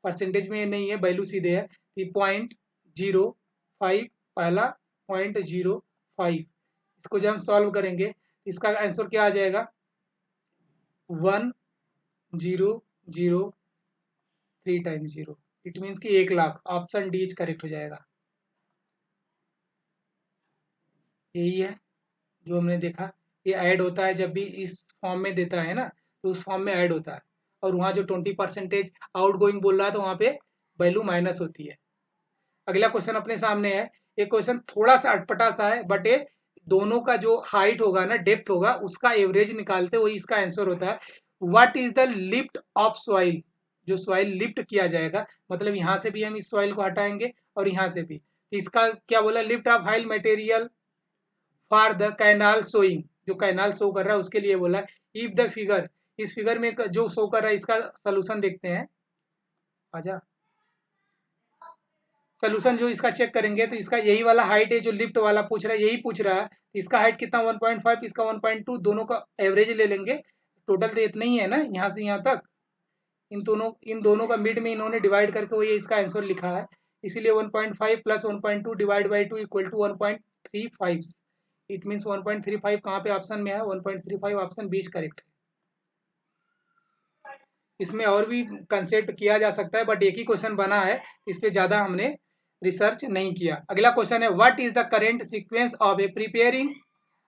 A: परसेंटेज में ये नहीं है, वैल्यू सीधे है, 0.05 पहला 0.05, इसको जब हम सॉल्व करेंगे इसका आंसर क्या आ जाएगा 1003 टाइम्स 0, इट मीन्स कि 1,00,000। ऑप्शन डी इज करेक्ट हो जाएगा। यही है जो हमने देखा, ये ऐड होता है जब भी इस फॉर्म में देता है ना तो उस फॉर्म में ऐड होता है, और वहाँ जो 20% आउट गोइंग बोल रहा है तो वहाँ पे वैल्यू माइनस होती है। अगला क्वेश्चन अपने सामने है। ये क्वेश्चन थोड़ा सा अटपटा सा है, बट ये दोनों का जो हाइट होगा ना, डेप्थ होगा, उसका एवरेज निकालते वही इसका आंसर होता है। What is the lift off soil, जो सॉइल लिफ्ट किया जाएगा, मतलब यहाँ से भी हम इस सॉइल को हटाएंगे और यहाँ से भी, इसका क्या बोला, lift of hail material for the canal showing, जो कैनाल शो कर रहा है उसके लिए बोला है। इफ द फिगर, इस फिगर में जो शो कर रहा है इसका सोल्यूशन देखते हैं, आजा सोल्यूशन जो इसका चेक करेंगे तो इसका यही वाला हाइट है जो लिफ्ट वाला पूछ रहा है, यही पूछ रहा है। इसका हाइट कितना 1.5, इसका 1.2, दोनों का एवरेज ले लेंगे, टोटल तो इतना ही है ना यहाँ से यहाँ तक, इन दोनों का मिड में इन्होंने डिवाइड करके वही इसका आंसर लिखा है, इसीलिए 1.5 प्लस 1.2 divide by 2 equal to 1.35, it means 1.35 कहाँ पे ऑप्शन में है, 1.35 ऑप्शन बी करेक्ट है। इसमें और भी कंसेप्ट किया जा सकता है, बट एक ही क्वेश्चन बना है, इस पे ज़्यादा हमने रिसर्च नहीं किया। अगला क्वेश्चन है what is the current sequence of A preparing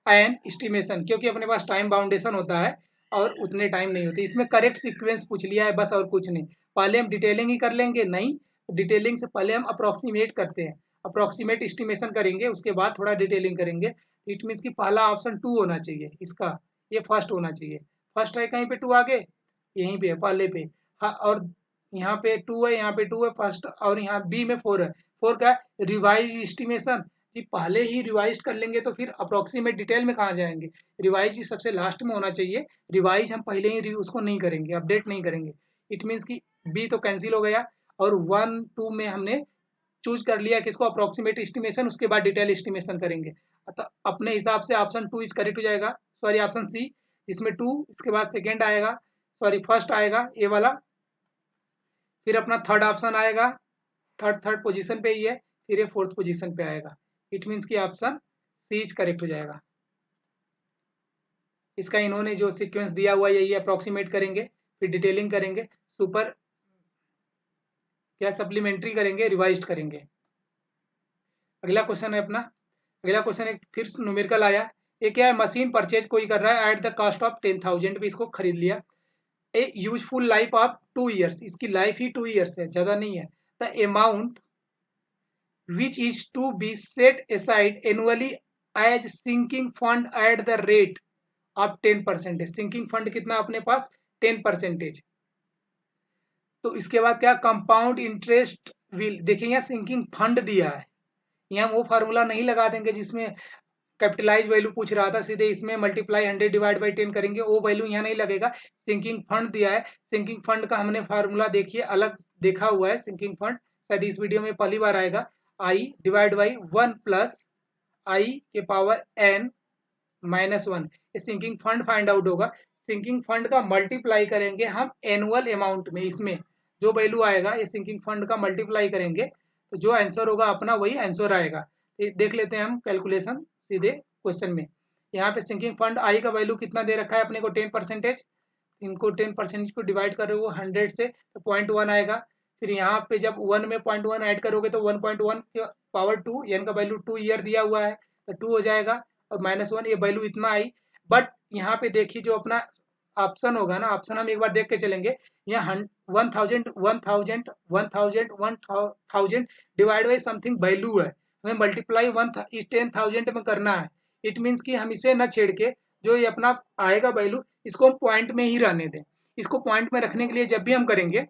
A: and estimation, क्योंकि अपने पास टाइम बाउंडेशन होता है, और उतने टाइम नहीं होते। इसमें करेक्ट सीक्वेंस पूछ लिया है बस, और कुछ नहीं। पहले हम डिटेलिंग ही कर लेंगे, नहीं डिटेलिंग से पहले हम अप्रोक्सीमेट करते हैं, अप्रोक्सीमेट एस्टिमेशन करेंगे, उसके बाद थोड़ा डिटेलिंग करेंगे। इट मीन्स कि पहला ऑप्शन 2 होना चाहिए इसका, ये फर्स्ट होना चाहिए। फर्स्ट है कहीं पे 2 आगे, यहीं पे पहले पे। हाँ, और यहाँ पे 2 है, यहाँ पे 2 है फर्स्ट, और यहाँ बी में 4 है। 4 का रिवाइज एस्टिमेशन, कि पहले ही रिवाइज कर लेंगे तो फिर अप्रोक्सीमेट डिटेल में कहाँ जाएंगे। रिवाइज ही सबसे लास्ट में होना चाहिए, रिवाइज हम पहले ही उसको नहीं करेंगे, अपडेट नहीं करेंगे। इट मीन्स कि बी तो कैंसिल हो गया, और 1 2 में हमने चूज कर लिया किसको, अप्रोक्सीमेट एस्टिमेशन, उसके बाद डिटेल एस्टिमेशन करेंगे। अतः अपने हिसाब से ऑप्शन 2 इज करेक्ट हो जाएगा, सॉरी ऑप्शन सी, इसमें 2, इसके बाद सेकेंड आएगा, सॉरी फर्स्ट आएगा ए वाला, फिर अपना थर्ड ऑप्शन आएगा, थर्ड पोजीशन पे ही है, फिर ये फोर्थ पोजीशन पे आएगा। इट मीन्स कि ऑप्शन सी इज करेक्ट हो जाएगा। इसका इन्होंने जो सीक्वेंस दिया हुआ यही अप्रोक्सीमेट करेंगे, फिर डिटेलिंग करेंगे, सुपर क्या सप्लीमेंट्री करेंगे, रिवाइज करेंगे। अगला क्वेश्चन है अपना, अगला क्वेश्चन एक फिर न्यूमेरिकल आया। ये क्या है, मशीन परचेज कोई कर रहा है एट द कॉस्ट ऑफ 10,000 पे, इसको खरीद लिया। ए यूजफुल लाइफ ऑफ 2 ईयर्स, इसकी लाइफ ही 2 ईयर्स है, ज्यादा नहीं है। The amount which is to be set aside annually as sinking fund at the rate of 10%। sinking fund कितना अपने पास 10%। तो इसके बाद क्या, कंपाउंड इंटरेस्ट विल, देखिए यहाँ सिंकिंग फंड दिया है, यहाँ वो फार्मूला नहीं लगा देंगे जिसमें कैपिटलाइज वैल्यू पूछ रहा था, सीधे इसमें मल्टीप्लाई 100 डिवाइड बाई 10 करेंगे, वो वैल्यू यहाँ नहीं लगेगा। सिंकिंग फंड दिया है, सिंकिंग फंड का हमने फार्मूला देखिए अलग देखा हुआ है। सिंकिंग फंड शायद इस वीडियो में पहली बार आएगा, आई डिवाइड बाई 1 प्लस आई के पावर n माइनस 1, ये सिंकिंग फंड फाइंड आउट होगा। सिंकिंग फंड का मल्टीप्लाई करेंगे हम एनुअल अमाउंट में, इसमें जो वैल्यू आएगा ये सिंकिंग फंड का मल्टीप्लाई करेंगे, तो जो आंसर होगा अपना वही आंसर आएगा। देख लेते हैं हम कैलकुलेशन सीधे क्वेश्चन में। यहाँ पे सिंकिंग फंड आई का वैल्यू कितना दे रखा है अपने को 10%, इनको 10% को डिवाइड कर रहे हो 100 से, तो 0.1 आएगा। फिर यहाँ पे जब 1 में 0.1 ऐड करोगे तो 1.1 के पावर 2, यानी का वैल्यू 2 ईयर दिया हुआ है तो 2 हो जाएगा, और -1 ये वैल्यू इतना आई। बट यहाँ पे देखिए जो अपना ऑप्शन होगा ना, ऑप्शन हम एक बार देख के चलेंगे। यहाँ 1000 डिवाइड बाई समथिंग वैल्यू है, हमें मल्टीप्लाई 10,000 में करना है। इट मीन्स कि हम इसे न छेड़ के जो ये अपना आएगा वैल्यू, इसको हम पॉइंट में ही रहने दें। इसको पॉइंट में रखने के लिए जब भी हम करेंगे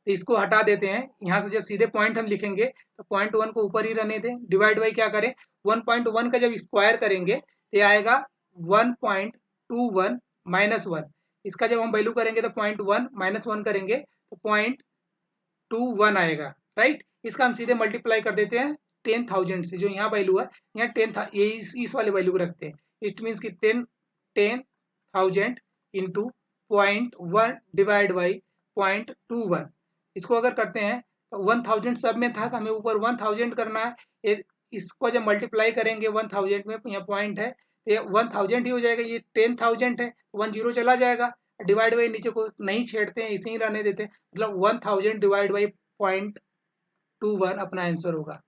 A: तो इसको हटा देते हैं, यहाँ से जब सीधे पॉइंट हम लिखेंगे तो 0.1 को ऊपर ही रहने दें, डिवाइड बाई क्या करें 1.1 का जब स्क्वायर करेंगे तो आएगा 1.21 -1। इसका जब हम वैल्यू करेंगे तो 0.1 -1 करेंगे तो 0.21 आएगा, राइट। इसका हम सीधे मल्टीप्लाई कर देते हैं 10,000 से, जो यहाँ वैल्यू है यहाँ 10 ये इस वाले वैल्यू को रखते हैं। इट मीन्स कि 10,000 इंटू 0.1 डिवाइड बाई 0.21। इसको अगर करते हैं तो 1000 सब में था तो हमें ऊपर 1000 करना है। इसको जब मल्टीप्लाई करेंगे 1000 में, यहाँ पॉइंट है तो ये 1000 ही हो जाएगा, ये 10,000 है 1 0 चला जाएगा, डिवाइड बाई नीचे को नहीं छेड़ते हैं, इसे ही रहने देते हैं। मतलब 1000 डिवाइड बाई 0.21 अपना आंसर होगा।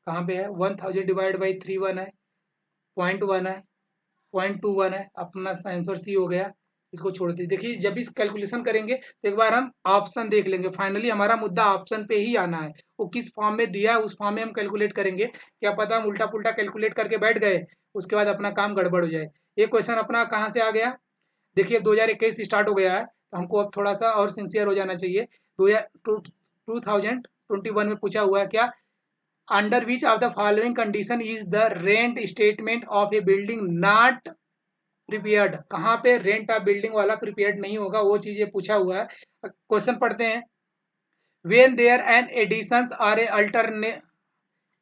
A: कहाँ पे है 1000 डिवाइड बाई 31 है, 0.1 है, 0.21 है, अपना आंसर सी हो गया। इसको छोड़ दीजिए। देखिए जब इस कैलकुलेशन करेंगे तो एक बार हम ऑप्शन देख लेंगे, फाइनली हमारा मुद्दा ऑप्शन पे ही आना है, वो किस फॉर्म में दिया है उस फॉर्म में हम कैलकुलेट करेंगे। क्या पता हम उल्टा पुल्टा कैलकुलेट करके बैठ गए, उसके बाद अपना काम गड़बड़ हो जाए। ये क्वेश्चन अपना कहाँ से आ गया, देखिए 2021 स्टार्ट हो गया है, तो हमको अब थोड़ा सा और सिंसियर हो जाना चाहिए। 2021 में पूछा हुआ है क्या, under which of the following condition is the rent statement of a building not prepared. कहाँ पे रेंट ऑफ बिल्डिंग वाला प्रिपेयर्ड नहीं होगा, वो चीज ये पूछा हुआ है। क्वेश्चन पढ़ते हैं। When there an additions are a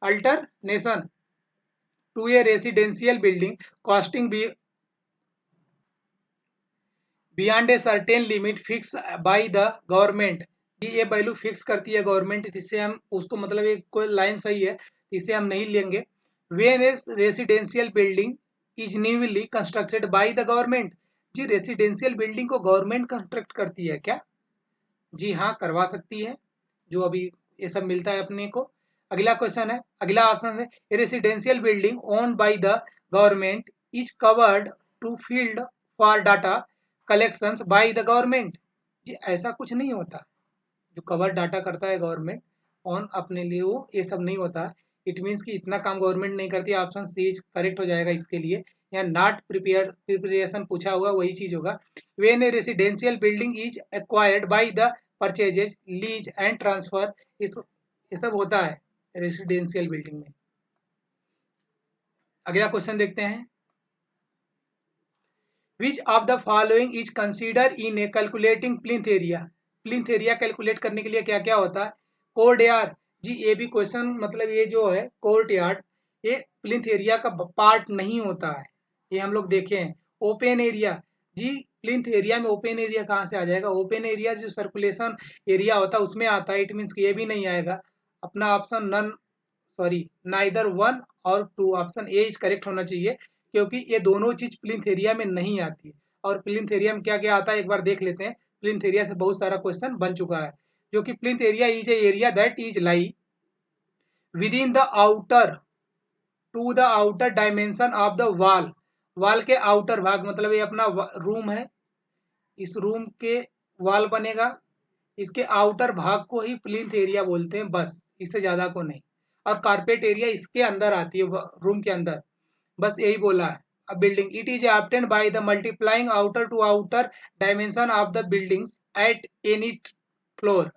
A: alternation to a residential building costing beyond a certain limit fix by the government. ये वैल्यू फिक्स करती है गवर्नमेंट, जिससे हम उसको मतलब एक कोई लाइन सही है, इसे हम नहीं लेंगे। When a residential building is newly constructed by the government. जी रेसिडेंशियल बिल्डिंग को गवर्नमेंट कंस्ट्रक्ट करती है क्या, जी हाँ करवा सकती है, जो अभी ये सब मिलता है अपने को। अगला क्वेश्चन है, अगला ऑप्शन है residential building owned by the government is covered to field for data collections by the government. जी ऐसा कुछ नहीं होता, जो कवर डाटा करता है गवर्नमेंट ऑन अपने लिए, वो ये सब नहीं होता। इट मीन्स कि इतना काम गवर्नमेंट नहीं करती। ऑप्शन सी करेक्ट हो जाएगा इसके लिए। या नॉट प्रिपेयर प्रिपरेशन पूछा हुआ वही चीज होगा। When a residential building is acquired by the purchases lease and transfer, इस ये सब होता है रेसिडेंशियल बिल्डिंग में। अगला क्वेश्चन देखते हैं, which of the following is consider in A calculating plinth area. Plinth area calculate करने के लिए क्या क्या होता है? Court yard. जी ये भी क्वेश्चन, मतलब ये जो है कोर्ट यार्ड, ये प्लिंथ एरिया का पार्ट नहीं होता है, ये हम लोग देखे हैं। ओपन एरिया, जी प्लिंथ एरिया में ओपन एरिया कहाँ से आ जाएगा? ओपन एरिया जो सर्कुलेशन एरिया होता है उसमें आता है। इट मीन्स ये भी नहीं आएगा। अपना option none, sorry neither one और two, option A is correct होना चाहिए, क्योंकि ये दोनों चीज प्लिंथ एरिया में नहीं आती है। और प्लिंथ एरिया में क्या क्या आता है एक बार देख लेते हैं। प्लिंथ एरिया से बहुत सारा क्वेश्चन बन चुका है, जो कि plinth area is a area that is lie within the outer to the outer dimension of the wall. Wall के आउटर भाग, मतलब ये अपना रूम है, इस रूम के वॉल बनेगा, इसके आउटर भाग को ही प्लिंथ एरिया बोलते हैं, बस इससे ज्यादा को नहीं। और कारपेट एरिया इसके अंदर आती है, रूम के अंदर, बस यही बोला है। A building, it is obtained by the multiplying outer to outer dimension of the buildings at any floor.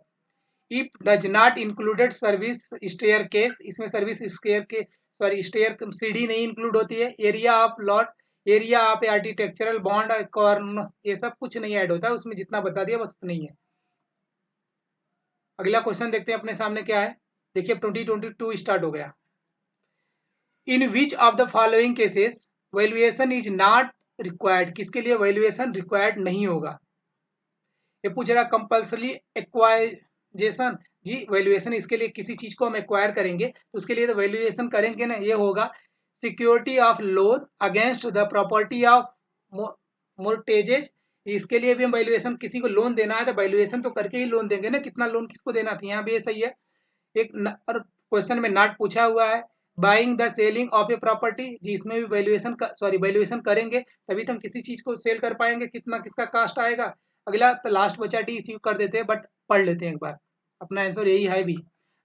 A: If does not included service staircase, इसमें सर्विस staircase, सॉरी स्टेयर सीढ़ी नहीं इंक्लूड होती है। Area of lot, area of architectural bond corn, ये सब कुछ नहीं add होता है उसमें, जितना बता दिया बस उतना ही है। अगला क्वेश्चन देखते हैं अपने सामने क्या है। देखिए 2022 स्टार्ट हो गया। In which of the following cases valuation is not required, किसके लिए वैल्यूएशन रिक्वायर्ड नहीं होगा? ये पूछ रहा कंपल्सरी एक्वाइजेशन। जी वैल्यूएशन इसके लिए, किसी चीज को हम एक्वायर करेंगे तो उसके लिए तो वैल्यूएशन करेंगे ना। ये होगा security of loan against the property of mortgages, इसके लिए भी हम वैल्यूएशन, किसी को लोन देना है तो वैल्यूएशन तो करके ही लोन देंगे ना, कितना लोन किसको देना था, यहाँ भी ये सही है। एक और क्वेश्चन में नॉट पूछा हुआ है, buying the selling of a property, जी इसमें भी वैल्यूएशन, सॉरी वैल्यूएशन करेंगे तभी तो हम किसी चीज को सेल कर पाएंगे, कितना किसका कास्ट आएगा। अगला तो लास्ट बचा डी, इसी कर देते हैं, बट पढ़ लेते हैं एक बार, अपना आंसर यही है भी।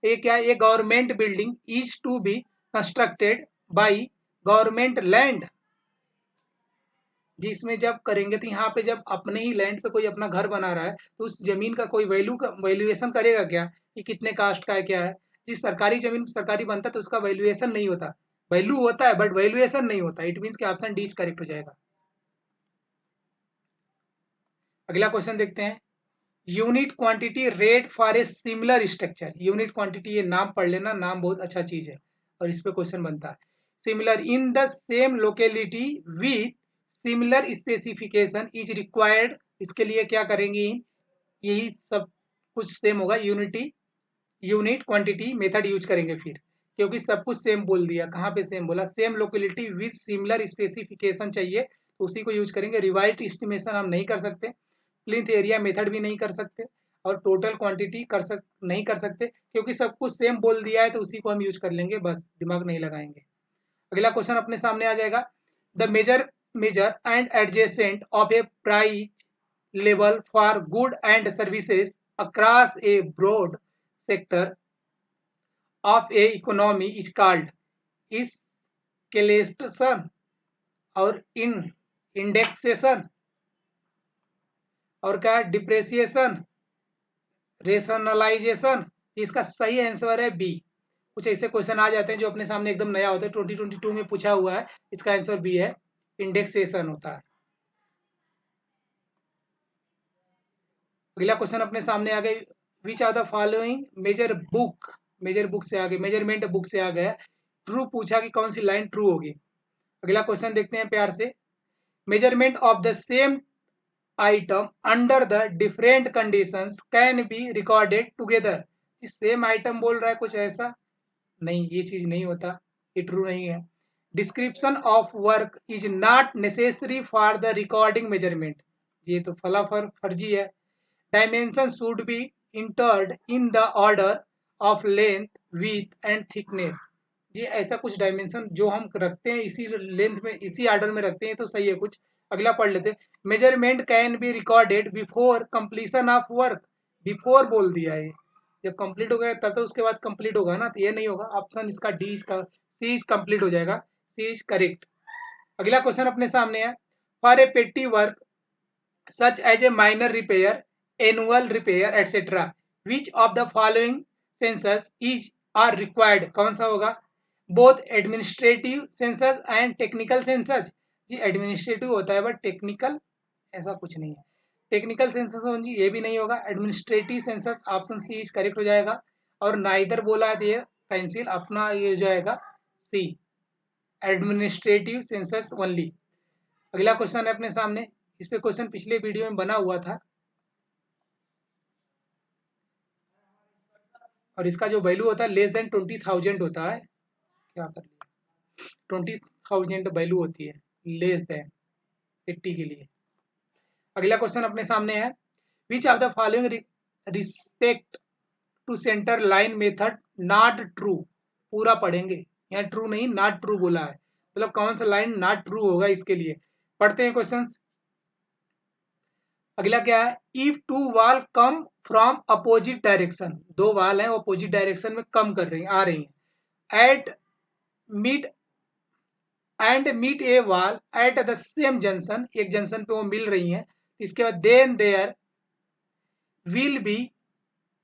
A: ये क्या है? ये government building is to be constructed by government land, जिसमें जब करेंगे तो यहाँ पे जब अपने ही लैंड पे कोई अपना घर बना रहा है तो उस जमीन का कोई वैल्यूएशन करेगा क्या कि कितने कास्ट का है क्या है? जिस सरकारी जमीन सरकारी बनता है तो उसका वैल्यूएशन नहीं होता, वैल्यू होता है बट वैल्यूएशन नहीं होता। इट मीन्स कि ऑप्शन डी करेक्ट हो जाएगा। अगला क्वेश्चन देखते हैं, unit quantity rate for a similar structure. Unit quantity, ये नाम पढ़ लेना, नाम बहुत अच्छा चीज है और इस पे क्वेश्चन बनता है। Similar in the same locality with similar specification is required, इसके लिए क्या करेंगे? यही सब कुछ सेम होगा, unity unit quantity method use करेंगे फिर, क्योंकि सब कुछ सेम बोल दिया। कहाँ पे सेम बोला? Same locality with similar specification चाहिए तो उसी को यूज करेंगे। रिवाइज एस्टिमेशन हम नहीं कर सकते, प्लिंथ एरिया मेथड भी नहीं कर सकते, और टोटल क्वांटिटी नहीं कर सकते, क्योंकि सब कुछ सेम बोल दिया है तो उसी को हम यूज कर लेंगे, बस दिमाग नहीं लगाएंगे। अगला क्वेश्चन अपने सामने आ जाएगा, the measure and adjacent of a price level for good and services across a broad sector of a economy is called escalation और इन इंडेक्सेशन और क्या डिप्रेसिएशन रेशनलाइजेशन। इसका सही आंसर है बी। कुछ ऐसे क्वेश्चन आ जाते हैं जो अपने सामने एकदम नया होता है, 2022 में पूछा हुआ है, इसका आंसर बी है, इंडेक्सेशन होता है। अगला क्वेश्चन अपने सामने आ गए, which are the following major book से आगे, मेजरमेंट बुक से आ गया, ट्रू पूछा कि कौन सी लाइन ट्रू होगी। अगला क्वेश्चन देखते हैं प्यार से, measurement of the same item under the different conditions can be recorded together. Same item बोल रहा है कुछ ऐसा नहीं, ये चीज नहीं होता, ये ट्रू नहीं है। Description of work is not necessary for the recording measurement, ये तो फर्जी है। Dimension should be entered in the order of length with and thickness, ये ऐसा कुछ डायमेंशन जो हम रखते हैं इसी लेंथ में इसी ऑर्डर में रखते हैं तो सही है कुछ, अगला पढ़ लेते, measurement can be recorded before completion of work. Before बोल दिया है, जब कंप्लीट हो गया तब तो उसके बाद कंप्लीट होगा ना, तो ये नहीं होगा। ऑप्शन इसका डी, इसका सी इज कंप्लीट हो जाएगा, सी इज करेक्ट। अगला क्वेश्चन अपने सामने है, for a petty work such as a minor repair, annual repair etcetera, which of the following sanctions is are required, कौन सा होगा? Both administrative sanctions and technical sanctions. जी एडमिनिस्ट्रेटिव होता है बट टेक्निकल ऐसा कुछ नहीं है। टेक्निकल सेंसस जी ये भी नहीं होगा, administrative sanctions option C is correct हो जाएगा। और नाइदर बोला है तो ये कैंसिल, अपना ये हो जाएगा सी, एडमिनिस्ट्रेटिव सेंसस ओनली। अगला क्वेश्चन है अपने सामने, इस पे क्वेश्चन पिछले वीडियो में बना हुआ था, और इसका जो वैल्यू होता है लेस देन 20,000 होता है। क्या कर लिया, 20,000 वैल्यू होती है लेस देन 80 के लिए। अगला क्वेश्चन अपने सामने है, which of the following respect to centre line method not true. पूरा पढ़ेंगे, यहाँ ट्रू नहीं नॉट ट्रू बोला है, मतलब कौन सा लाइन नॉट ट्रू होगा इसके लिए। पढ़ते हैं क्वेश्चंस। अगला क्या है, इफ टू वाल कम फ्रॉम अपोजिट डायरेक्शन, दो वाल हैं वो अपोजिट डायरेक्शन में कम कर रही हैं, आ रही हैं, at meet and meet a wall at the same junction, एक जंक्शन पे वो मिल रही हैं, इसके बाद then there will be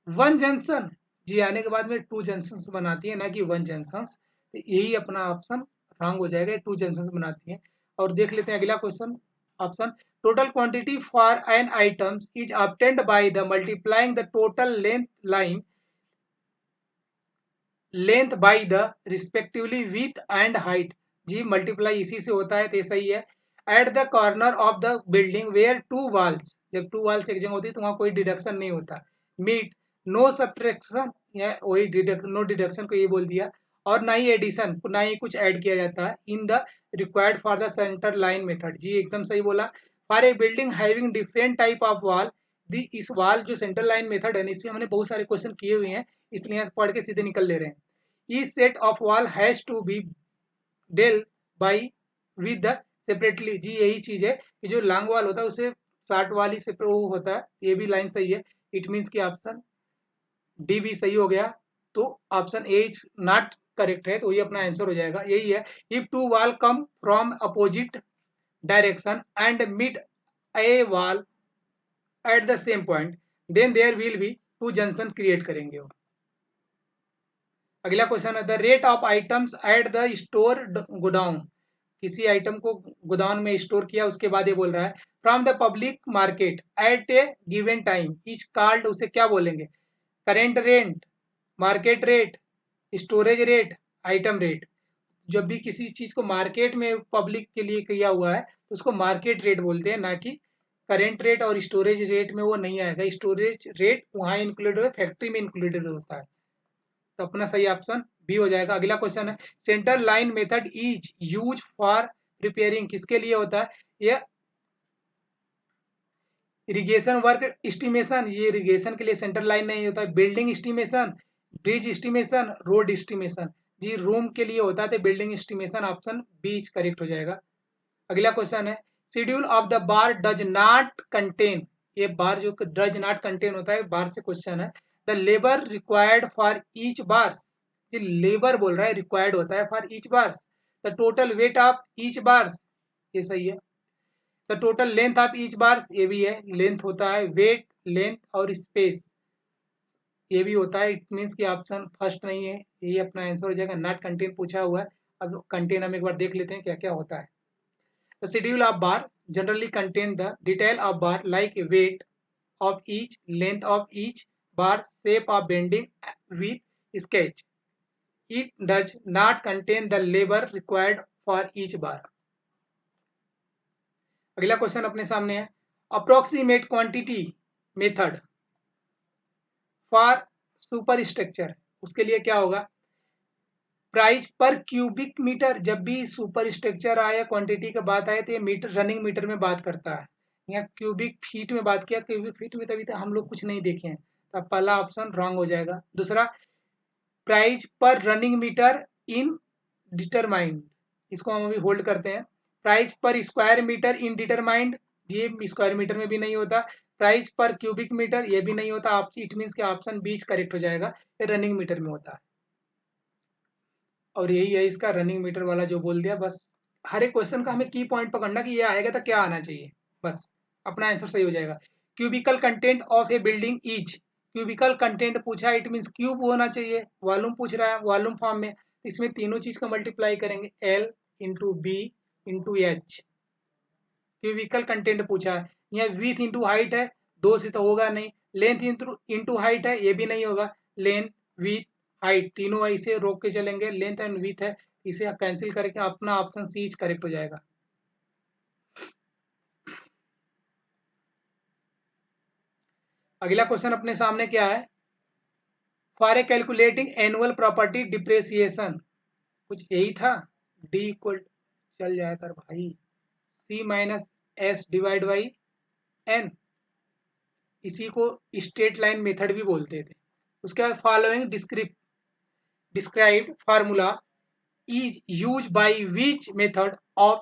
A: one junction. जी आने के बाद में टू जंक्शन बनाती है, ना कि वन जंक्शन, तो यही अपना ऑप्शन रॉन्ग हो जाएगा, टू जंक्शन बनाती है। और देख लेते हैं अगला question, option, total quantity for an items is obtained by the multiplying the total length by the respectively width and height. जी मल्टीप्लाई इसी से होता है, तो ये सही है। At the corner of the building where two walls, जब टू वॉल्स एक जगह होती है तो वहाँ कोई डिडक्शन नहीं होता। मीट नो सब्ट्रैक्शन, या वही नो डिडक्शन को ये बोल दिया। और ना ही एडिशन, ना ही कुछ ऐड किया जाता है in the required for the centre line method. जी एकदम सही बोला। For a building having different type of wall, the इस वॉल जो सेंटर लाइन मेथड है, इसमें हमने बहुत सारे क्वेश्चन किए हुए हैं, इसलिए पढ़ के सीधे निकल ले रहे हैं। Each set of wall has to be dealt by with the separately। जी यही चीज है कि जो लॉन्ग वॉल होता है उसे शार्ट वाली से वो होता है, ये भी लाइन सही है। इट मीन्स कि ऑप्शन डी भी सही हो गया, तो option A is not correct है, तो ये अपना आंसर हो जाएगा, यही है। If two wall come from opposite direction and meet a wall at the same point, then there will be two junction create करेंगे वो। अगला क्वेश्चन है, the rate of items at the store godown, किसी item को गोदाम में store किया उसके बाद ये बोल रहा है, from the public market at A given time is called, उसे क्या बोलेंगे? Current rent, market rate, storage rate, item rate. जब भी किसी चीज को मार्केट में पब्लिक के लिए किया हुआ है तो उसको मार्केट रेट बोलते हैं, ना कि करेंट रेट। और स्टोरेज रेट में वो नहीं आएगा, स्टोरेज रेट वहाँ इंक्लूडेड है, फैक्ट्री में इंक्लूडेड होता है, तो अपना सही ऑप्शन बी हो जाएगा। अगला क्वेश्चन है, centre line method is use for preparing, किसके लिए होता है? ये इरिगेशन वर्क एस्टिमेशन, ये इरिगेशन के लिए सेंटर लाइन नहीं होता है। Building estimation, bridge estimation, road estimation, जी रूम के लिए होता है, तो building estimation option B correct हो जाएगा। अगला क्वेश्चन है, schedule of the bar does not contain, ये बार जो डज नॉट कंटेन होता है बार से क्वेश्चन है। The labour required for each bars, ये लेबर बोल रहा है, रिक्वायर्ड होता है for each bars. The total weight of each bars, ये सही है। The total length of each bars, ये भी है, लेंथ होता है, वेट, लेंथ और स्पेस ये भी होता है। इट मीन्स कि ऑप्शन फर्स्ट नहीं है, यही अपना आंसर हो जाएगा। नॉट कंटेन पूछा हुआ है, अब कंटेन हम एक बार देख लेते हैं क्या क्या होता है। The schedule of bar generally contain the detail of bar like weight of each, length of each bar, shape of bending with sketch. It does not contain the labor required for each bar. अगला question अपने सामने है, approximate quantity method for super structure, उसके लिए क्या होगा? Price पर cubic metre, जब भी सुपर स्ट्रक्चर आया क्वांटिटी की बात आए तो ये मीटर, रनिंग मीटर में बात करता है। यहाँ क्यूबिक फीट में बात किया, क्यूबिक फीट में तभी तक हम लोग कुछ नहीं देखे हैं, तो पहला ऑप्शन रॉन्ग हो जाएगा। दूसरा, प्राइस पर रनिंग मीटर इन डिटरमाइंड, इसको हम अभी होल्ड करते हैं। प्राइस पर स्क्वायर मीटर इनडिटरमाइंड, ये स्क्वायर मीटर में भी नहीं होता। प्राइस पर क्यूबिक मीटर, ये भी नहीं होता। आप इट मीन्स के ऑप्शन बीच करेक्ट हो जाएगा, ये रनिंग मीटर में होता है। और यही है इसका रनिंग मीटर वाला जो बोल दिया। बस हर एक क्वेश्चन का हमें की पॉइंट पकड़ना कि ये आएगा तो क्या आना चाहिए, बस अपना आंसर सही हो जाएगा। Cubical content of a building is, cubical content पूछा, इट मीन्स क्यूब होना चाहिए। वॉल्यूम पूछ रहा है, वॉल्यूम फॉर्म में, इसमें तीनों चीज का मल्टीप्लाई करेंगे, L into B into H. Cubical content पूछा है, यहाँ विथ इंटू हाइट है, दो से तो होगा नहीं। लेंथ इंटू हाइट है, ये भी नहीं होगा। लेंथ विथ हाइट तीनों ऐसे रोक के चलेंगे, लेंथ एंड विथ है, इसे कैंसिल करके अपना ऑप्शन सी करेक्ट हो जाएगा। अगला क्वेश्चन अपने सामने क्या है, for a calculating annual property depreciation, कुछ यही था। डी इक्वल चल जाए कर भाई, C minus S divide by N, इसी को स्ट्रेट लाइन मेथड भी बोलते थे। उसके बाद following described formula is used by which method of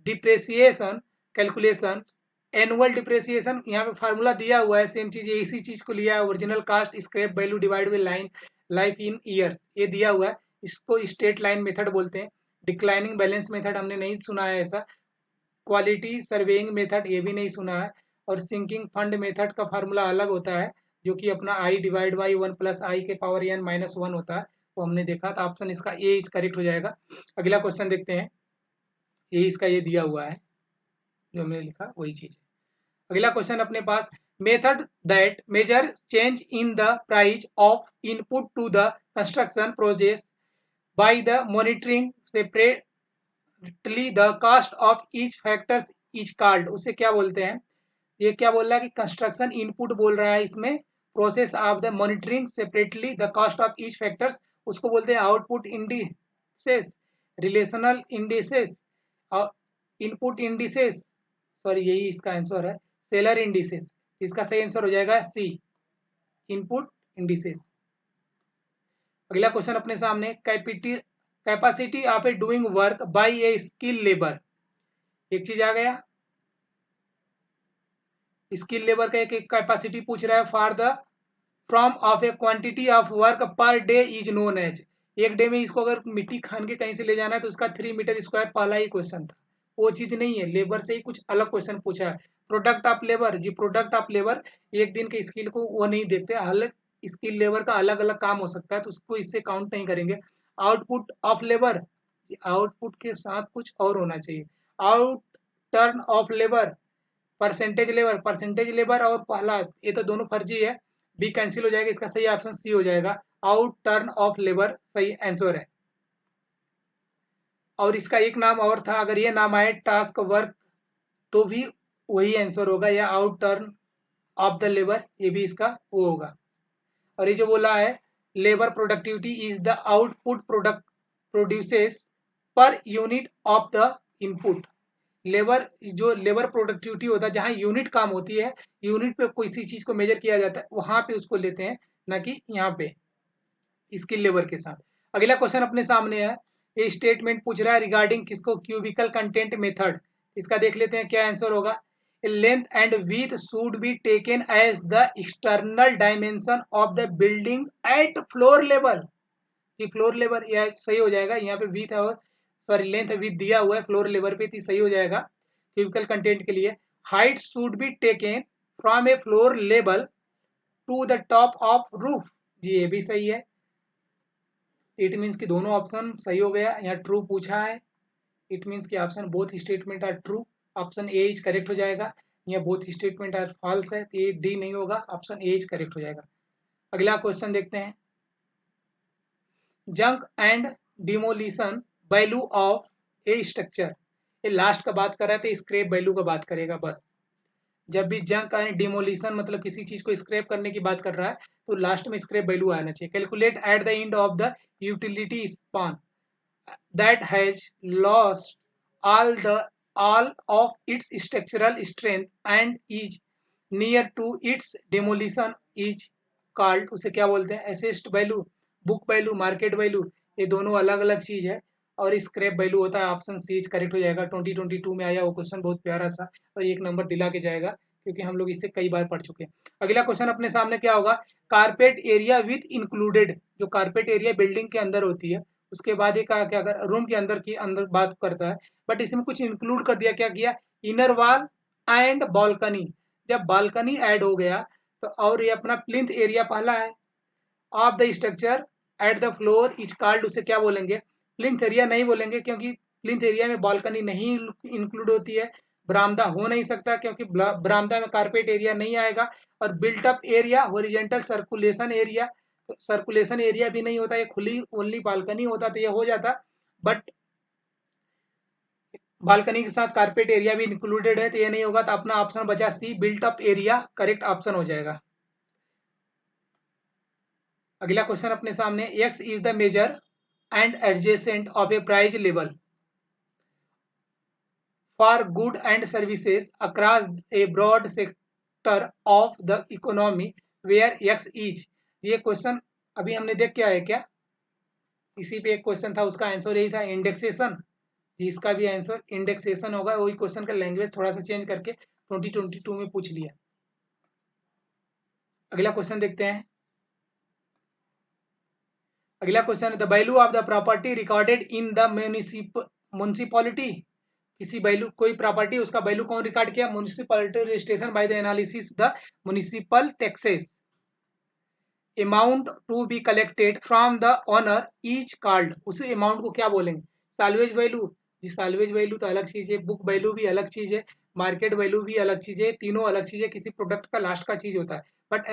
A: depreciation calculation, annual depreciation, यहाँ पे फार्मूला दिया हुआ है, सेम चीज इसी चीज को लिया है, original cost scrap value divide by line life in years, ये दिया हुआ है, इसको स्ट्रेट लाइन मेथड बोलते हैं। डिक्लाइनिंग बैलेंस मेथड हमने नहीं सुना है ऐसा। क्वालिटी सर्वेइंग मेथड ये भी नहीं सुना है। और सिंकिंग फंड मेथड का फार्मूला अलग होता है, जो कि अपना आई डिवाइड बाई 1 प्लस आई के पावर एन माइनस 1 होता है, वो हमने देखा था। ऑप्शन इसका ए इज करेक्ट हो जाएगा। अगला क्वेश्चन देखते हैं, ये इसका ये दिया हुआ है, जो हमने लिखा वही चीज है। अगला क्वेश्चन अपने पास, method that measure change in the price of input to the construction process by the monitoring separately the cost of each factors is called, उसे क्या बोलते हैं। ये क्या बोल रहा है कि कंस्ट्रक्शन इनपुट बोल रहा है इसमें, process of the monitoring separately the cost of each factors, उसको बोलते हैं output indices, relational indices, input indices, sorry यही इसका आंसर है, सेलर इंडिसेस। इसका सही आंसर हो जाएगा सी, इनपुट इंडिसेस। अगला क्वेश्चन अपने सामने, capacity of A doing work by a skill labour, एक चीज आ गया, स्किल लेबर का एक कैपेसिटी पूछ रहा है, for the from of a quantity of work per day is known as, एक डे में इसको अगर मिट्टी खान के कहीं से ले जाना है तो उसका 3 मीटर स्क्वायर पहला ही क्वेश्चन था, वो चीज नहीं है। लेबर से ही कुछ अलग क्वेश्चन पूछा है। प्रोडक्ट ऑफ लेबर, जी प्रोडक्ट ऑफ लेबर एक दिन के स्किल को वो नहीं देखते, अलग स्किल लेबर का अलग अलग काम हो सकता है, तो उसको इससे काउंट नहीं करेंगे। आउटपुट ऑफ लेबर, आउटपुट के साथ कुछ और होना चाहिए। Out turn off labour, percentage labour और पहला ये तो दोनों फर्जी है, बी कैंसिल हो जाएगा, इसका सही ऑप्शन सी हो जाएगा, आउट टर्न ऑफ लेबर सही आंसर है। और इसका एक नाम और था, अगर ये नाम आए टास्क वर्क तो भी वही आंसर होगा, या out turn off the labour, ये भी इसका वो होगा। और ये जो बोला है, labour productivity is the output product produces per unit of the input, labour जो लेबर प्रोडक्टिविटी होता है, जहाँ यूनिट काम होती है, यूनिट पे कोई सी चीज को मेजर किया जाता है, वहां पे उसको लेते हैं, ना कि यहाँ पे स्किल लेबर के साथ। अगला क्वेश्चन अपने सामने है, ये स्टेटमेंट पूछ रहा है रिगार्डिंग किसको, क्यूबिकल कंटेंट मेथड, इसका देख लेते हैं क्या आंसर होगा। Length and width should be taken as the external dimension of the building at floor level, कि फ्लोर लेवल यह सही हो जाएगा, यहाँ पे विथ और सॉरी लेंथ विथ दिया हुआ है, फ्लोर लेवल पे थी, सही हो जाएगा क्यूबिकल कंटेंट के लिए। Height should be taken from a floor level to the top of roof, जी ये भी सही है। इट मीन्स कि दोनों ऑप्शन सही हो गया, यहाँ ट्रू पूछा है, इट मीन्स कि option both statement are true, option A is correct हो जाएगा। यहाँ बोथ स्टेटमेंट आर फॉल्स है, तो ये डी नहीं होगा, ऑप्शन ए इज करेक्ट हो जाएगा। अगला क्वेश्चन देखते हैं, junk and demolition value of A structure, ये लास्ट का बात कर रहा है तो स्क्रैप वैल्यू का बात करेगा बस। जब भी जंक एंड डिमोलिशन मतलब किसी चीज को स्क्रैप करने की बात कर रहा है तो लास्ट में स्क्रैप वैल्यू आना चाहिए। Calculate eight the end of the utility span that has lost all of its structural strength and is near to its demolition is called, उसे क्या बोलते हैं, assessed value, book value, market value, ये दोनों अलग अलग चीज है। और स्क्रैप वैल्यू होता है ऑप्शन सी करेक्ट हो जाएगा। 2022 में आया वो क्वेश्चन बहुत प्यारा सा, और 1 नंबर दिला के जाएगा क्योंकि हम लोग इससे कई बार पढ़ चुके हैं। अगला क्वेश्चन अपने सामने क्या होगा, कारपेट एरिया विथ इंक्लूडेड, जो कारपेट एरिया बिल्डिंग के अंदर होती है, उसके बाद ये क्या कर रूम के अंदर की अंदर बात करता है, बट इसमें कुछ इंक्लूड कर दिया, क्या किया, इनर वॉल एंड बालकनी। जब बालकनी ऐड हो गया तो, और ये अपना प्लिंथ एरिया पहला है of the structure at the floor is called, उसे क्या बोलेंगे, प्लिंथ एरिया नहीं बोलेंगे क्योंकि प्लिंथ एरिया में बालकनी नहीं इंक्लूड होती है। बरामदा हो नहीं सकता क्योंकि बरामदा में कारपेट एरिया नहीं आएगा। और built up area, horizontal circulation area, तो सर्कुलेशन एरिया भी नहीं होता, ये खुली ओनली बालकनी होता तो ये हो जाता, बट बालकनी के साथ कारपेट एरिया भी इंक्लूडेड है तो ये नहीं होगा, तो अपना ऑप्शन बचा C, built up area correct option हो जाएगा। अगला क्वेश्चन अपने सामने, X is the measure and adjacent of a price level for good and services across a broad sector of the economy where X is. ये question अभी हमने देख के आए क्या, इसी पे एक क्वेश्चन था, उसका आंसर यही था, इंडेक्सेशन। इसका भी आंसर इंडेक्सेशन होगा, वही क्वेश्चन का लैंग्वेज थोड़ा सा चेंज करके 2022 में पूछ लिया। अगला क्वेश्चन देखते हैं। अगला question, the value of the property recorded in the municipality, किसी वैल्यू कोई प्रॉपर्टी उसका वैल्यू कौन रिकॉर्ड किया, municipality registration by the analysis the municipal taxes, amount to be collected from the owner is called, उस amount को क्या बोलेंगे, salvage value. जी साल्वेज वैल्यू तो अलग चीज है, बुक वैल्यू भी अलग चीज है, मार्केट वैल्यू भी अलग चीज है, तीनों अलग चीज है, किसी प्रोडक्ट का लास्ट का चीज होता है, बट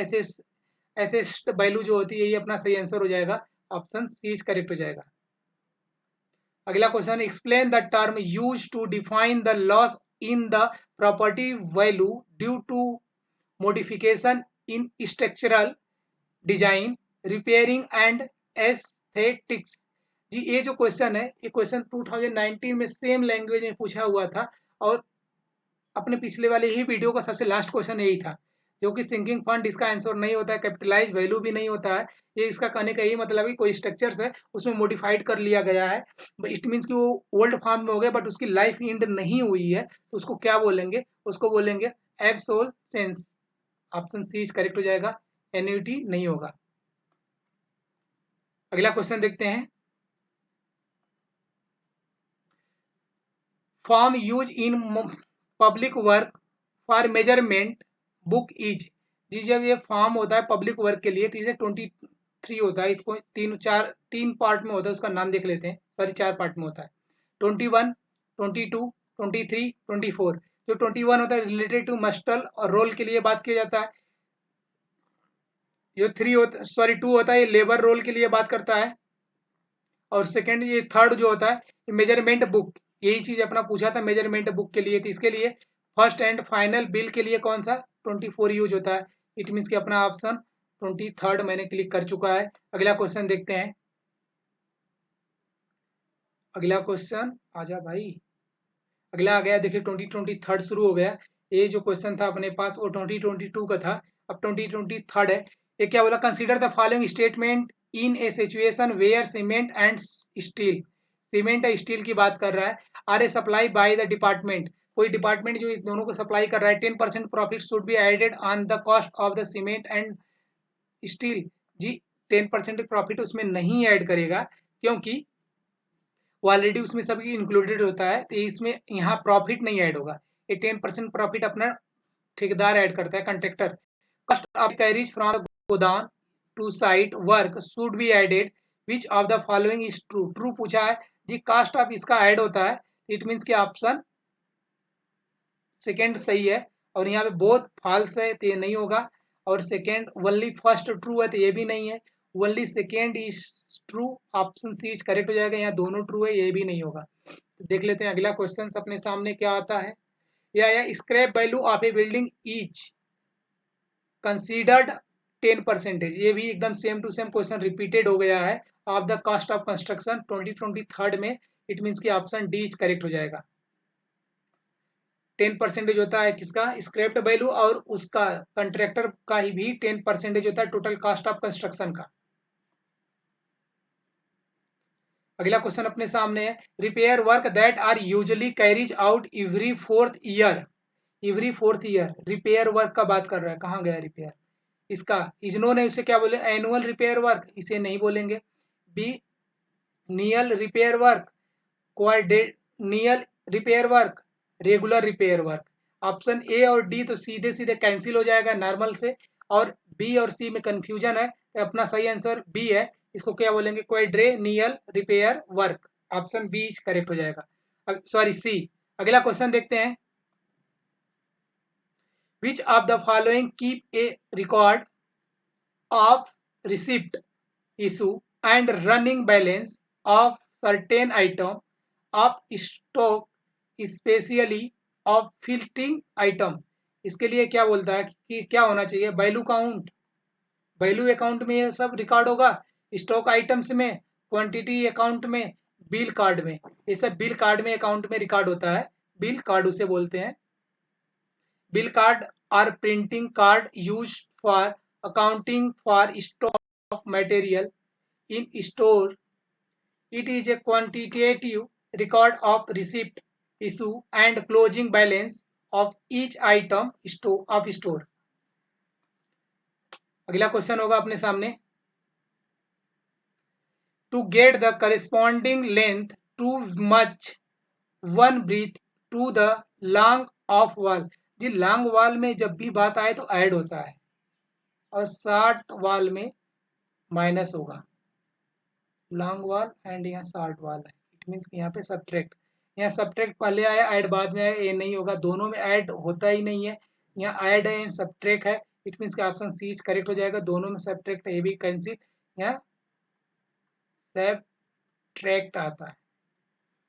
A: एसेस्ट वैल्यू जो होती है ये अपना सही आंसर हो जाएगा, ऑप्शन सी इज करेक्ट हो जाएगा। अगला question, explain the term use to define the loss in the property value due to modification in structural design, repairing and aesthetics. जी ये जो क्वेश्चन है, ये क्वेश्चन 2019 में सेम लैंग्वेज में पूछा हुआ था, और अपने पिछले वाले ही वीडियो का सबसे लास्ट क्वेश्चन यही था, जो कि सिंकिंग फंड इसका आंसर नहीं होता है, कैपिटलाइज वैल्यू भी नहीं होता है। ये इसका कहने का यही मतलब है, कोई स्ट्रक्चर्स है उसमें मॉडिफाइड कर लिया गया है, इट मीन्स कि वो ओल्ड फॉर्म में हो गया बट उसकी लाइफ एंड नहीं हुई है, तो उसको क्या बोलेंगे, उसको बोलेंगे obsolescence, option C is correct हो जाएगा, एन्युटी नहीं होगा। अगला क्वेश्चन देखते हैं, form use in public work for measurement book is. जी जब ये फॉर्म होता है पब्लिक वर्क के लिए तो इसे 23 होता है, इसको तीन पार्ट में होता है, उसका नाम देख लेते हैं, सॉरी 4 पार्ट में होता है, 21, 22, 23, 24। जो 21 होता है रिलेटेड टू मस्टल और रोल के लिए बात किया जाता है, जो 3 होता सॉरी 2 होता है ये लेबर रोल के लिए बात करता है, और सेकंड ये थर्ड जो होता है मेजरमेंट बुक, यही चीज अपना पूछा था मेजरमेंट बुक के लिए, तो इसके लिए फर्स्ट एंड फाइनल बिल के लिए कौन सा 24 यूज होता है, इट मीन्स कि अपना ऑप्शन 23 मैंने क्लिक कर चुका है। अगला क्वेश्चन देखते हैं, अगला क्वेश्चन आजा भाई, अगला आ गया, देखिए 2023 शुरू हो गया, ये जो क्वेश्चन था अपने पास वो 2022 का था, अब 2023 है। ये क्या बोला, consider the following statement in a situation where cement and steel, cement और स्टील की बात कर रहा है, are a supply by the department, कोई डिपार्टमेंट जो इन दोनों को सप्लाई कर रहा है, 10% profit should be added on the cost of the cement and steel. जी 10% प्रॉफिट उसमें नहीं ऐड करेगा क्योंकि वो ऑलरेडी उसमें सभी इंक्लूडेड होता है, तो इसमें यहाँ प्रॉफिट नहीं ऐड होगा, ये 10% प्रॉफिट अपना ठेकेदार ऐड करता है, contractor. Cost of carriage from गोदाम to site work should be added, which of the following is true, true पूछा है जी, कास्ट ऑफ इसका ऐड होता है, इट मीन्स कि ऑप्शन सेकेंड सही है, और यहाँ पे बोथ फॉल्स है तो ये नहीं होगा, और सेकेंड ओनली फर्स्ट ट्रू है तो ये भी नहीं है, only second is true, option C is correct हो जाएगा, यहाँ दोनों ट्रू है ये भी नहीं होगा। तो देख लेते हैं अगला क्वेश्चन अपने सामने क्या आता है, या scrap value of a building is considered 10%, ये भी एकदम same to same question repeated हो गया है, of the cost of construction 2023 में, इट मीन्स कि ऑप्शन डी इज करेक्ट हो जाएगा। 10% होता है किसका, स्क्रैप्ड वैल्यू, और उसका कंट्रैक्टर का ही भी 10% होता है टोटल कॉस्ट ऑफ कंस्ट्रक्शन का। अगला क्वेश्चन अपने सामने है, repair work that are usually carries out every 4th year. Every 4th year repair work का बात कर रहा है, कहाँ गया रिपेयर इसका, इजनो ने उसे क्या बोले, एनुअल रिपेयर वर्क, इसे नहीं बोलेंगे। Biennial repair work, quadrennial repair work, regular repair work. Option A और डी तो सीधे सीधे कैंसिल हो जाएगा नॉर्मल से, और बी और सी में कंफ्यूजन है, तो अपना सही आंसर बी है। इसको क्या बोलेंगे, quadrennial repair work. Option B correct हो जाएगा, सॉरी सी। अगला क्वेश्चन देखते हैं, which of the following keep a record of receipt, issue and running balance of certain item of stock, especially of filtering item। इसके लिए क्या बोलता है कि क्या होना चाहिए, वैल्यू काउंट, वैल्यू अकाउंट में ये सब रिकॉर्ड होगा, स्टॉक आइटम्स में, क्वांटिटी अकाउंट में, बिल कार्ड में, ये सब बिल कार्ड में अकाउंट में रिकॉर्ड होता है, बिल कार्ड उसे बोलते हैं। Bill card are printing card use for accounting for stock of material in store। It is a quantitative record of receipt, issue and closing balance of each item of store। अगला question होगा अपने सामने, to get the corresponding length too much one breath to the long of wall। जी long wall में जब भी बात आए तो ऐड होता है, और शॉर्ट वॉल में माइनस होगा, लॉन्ग वॉल एंड यहाँ शॉर्ट वॉल है, इट मीन्स कि यहाँ पे सब्ट्रैक्ट, यहाँ सब्ट्रैक्ट पहले आया ऐड बाद में आया, ये नहीं होगा, दोनों में ऐड होता ही नहीं है, यहाँ ऐड है एंड सब्ट्रैक्ट है, इट मीन्स कि ऑप्शन सी करेक्ट हो जाएगा, दोनों में सब्ट्रैक्ट है, ये भी कैंसिल, यहाँ सब्ट्रैक्ट आता है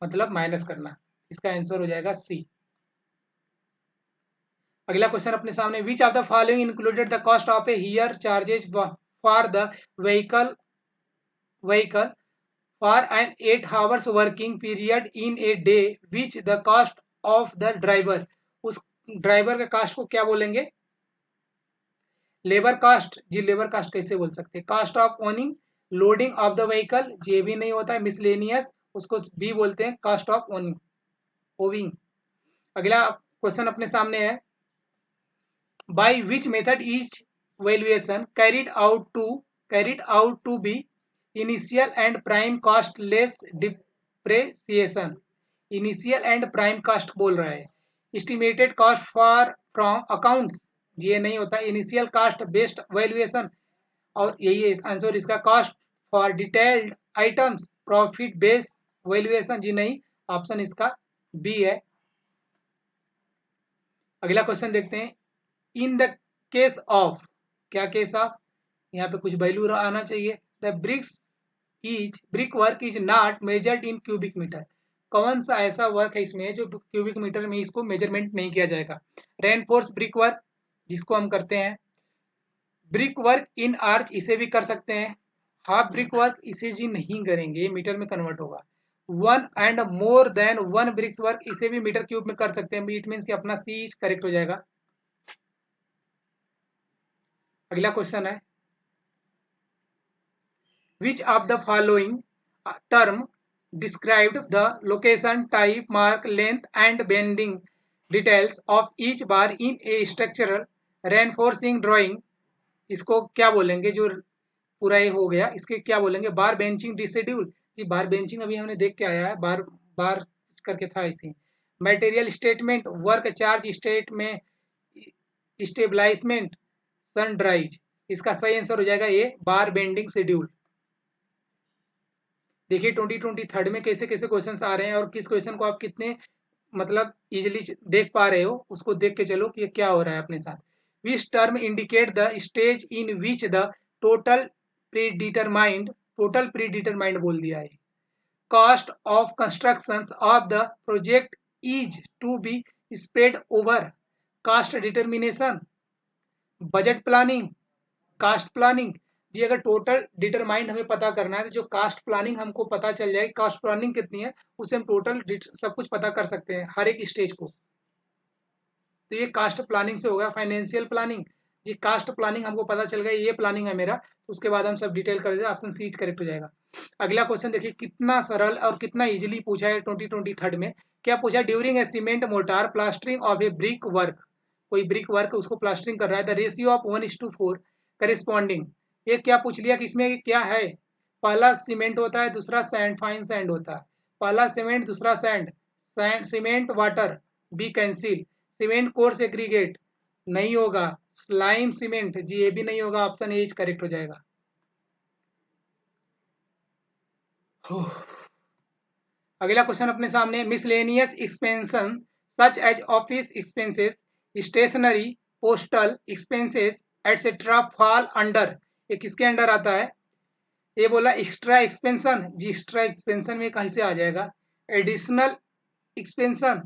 A: मतलब माइनस करना, इसका आंसर हो जाएगा सी। अगला क्वेश्चन अपने सामने, विच of the following included the cost of A here charges for the vehicle for an 8 hours working period in a day which the cost of the driver, उस ड्राइवर के cost को क्या बोलेंगे, लेबर कास्ट। जी labour cost कैसे बोल सकते हैं, cost of owning, loading of the vehicle, ये भी नहीं होता है, मिसलेनियस, उसको भी बोलते हैं कास्ट ऑफ ओनिंग, ओविंग। अगला क्वेश्चन अपने सामने है, by which method is valuation carried out to be initial and prime cost less depreciation. Initial and prime cost बोल रहा है, estimated cost for from accounts, ये नहीं होता, इनिशियल कॉस्ट बेस्ड वैल्यूएशन, और यही है आंसर इसका, cost for detailed items profit based valuation, जी नहीं, ऑप्शन इसका बी है। अगला क्वेश्चन देखते हैं, इन द केस ऑफ, क्या केस ऑफ, यहाँ पे कुछ वैल्यू आना चाहिए, the brick work is not measured in cubic metre. कौन सा ऐसा वर्क है इसमें जो क्यूबिक मीटर में इसको मेजरमेंट नहीं किया जाएगा, रेनफोर्स ब्रिक वर्क जिसको हम करते हैं, ब्रिक वर्क इन आर्च इसे भी कर सकते हैं, हाफ ब्रिक वर्क इसे जी नहीं करेंगे, मीटर में कन्वर्ट होगा, one and more than one bricks work इसे भी मीटर क्यूब में कर सकते हैं, इट मीन्स कि अपना सी करेक्ट हो जाएगा। अगला क्वेश्चन है, which of the following term described the location, type, mark, length and bending details of each bar in a structural reinforcing drawing। इसको क्या बोलेंगे, जो पूरा ये हो गया इसके क्या बोलेंगे, बार बेंचिंग डिशेड्यूल। जी बार बेंचिंग अभी हमने देख के आया है, बार बार करके था इसी। Material statement, work charge state में स्टेबलाइजमेंट, सन ड्राइज, इसका सही आंसर हो जाएगा ये बार बेंडिंग शेड्यूल। देखिए 2023 में कैसे कैसे क्वेश्चंस आ रहे हैं, और किस क्वेश्चन को आप कितने मतलब इजीली देख पा रहे हो, उसको देख के चलो कि ये क्या हो रहा है अपने साथ। Which term indicate the stage in which the total predetermined बोल दिया है, cost of construction of the project is to be spread over, cost determination, budget planning, cost planning. जी अगर टोटल डिटरमाइंड हमें पता करना है, तो जो कास्ट प्लानिंग हमको पता चल जाए कास्ट प्लानिंग कितनी है, उससे हम टोटल सब कुछ पता कर सकते हैं हर एक स्टेज को, तो ये कास्ट प्लानिंग से होगा। फाइनेंशियल प्लानिंग, जी कास्ट प्लानिंग हमको पता चल गया, ये प्लानिंग है मेरा, तो उसके बाद हम सब डिटेल कर देते हैं। ऑप्शन सी करेक्ट हो जाएगा। अगला क्वेश्चन देखिए कितना सरल और कितना इजीली पूछा है 2023 में। क्या पूछा? During a cement motor plastering of A brick work, कोई ब्रिक वर्क उसको प्लास्टरिंग कर रहा है, द रेशियो ऑफ 1:4 करिस्पॉन्डिंग। ये क्या पूछ लिया कि इसमें क्या है? पहला सीमेंट होता है, दूसरा सैंड, फाइन सैंड होता है। पहला सीमेंट, दूसरा sand, sand cement water, B cancel. Cement coarse aggregate नहीं होगा। स्लाइम सीमेंट, जी ये भी नहीं होगा, ऑप्शन ए करेक्ट हो जाएगा। अगला क्वेश्चन अपने सामने, miscellaneous expansion such as office expenses, stationery, postal expenses etcetera fall under, ये किसके अंडर आता है? ये बोला एक्स्ट्रा एक्सपेंशन, जी एक्स्ट्रा एक्सपेंशन में कहीं से आ जाएगा? एडिशनल एक्सपेंशन,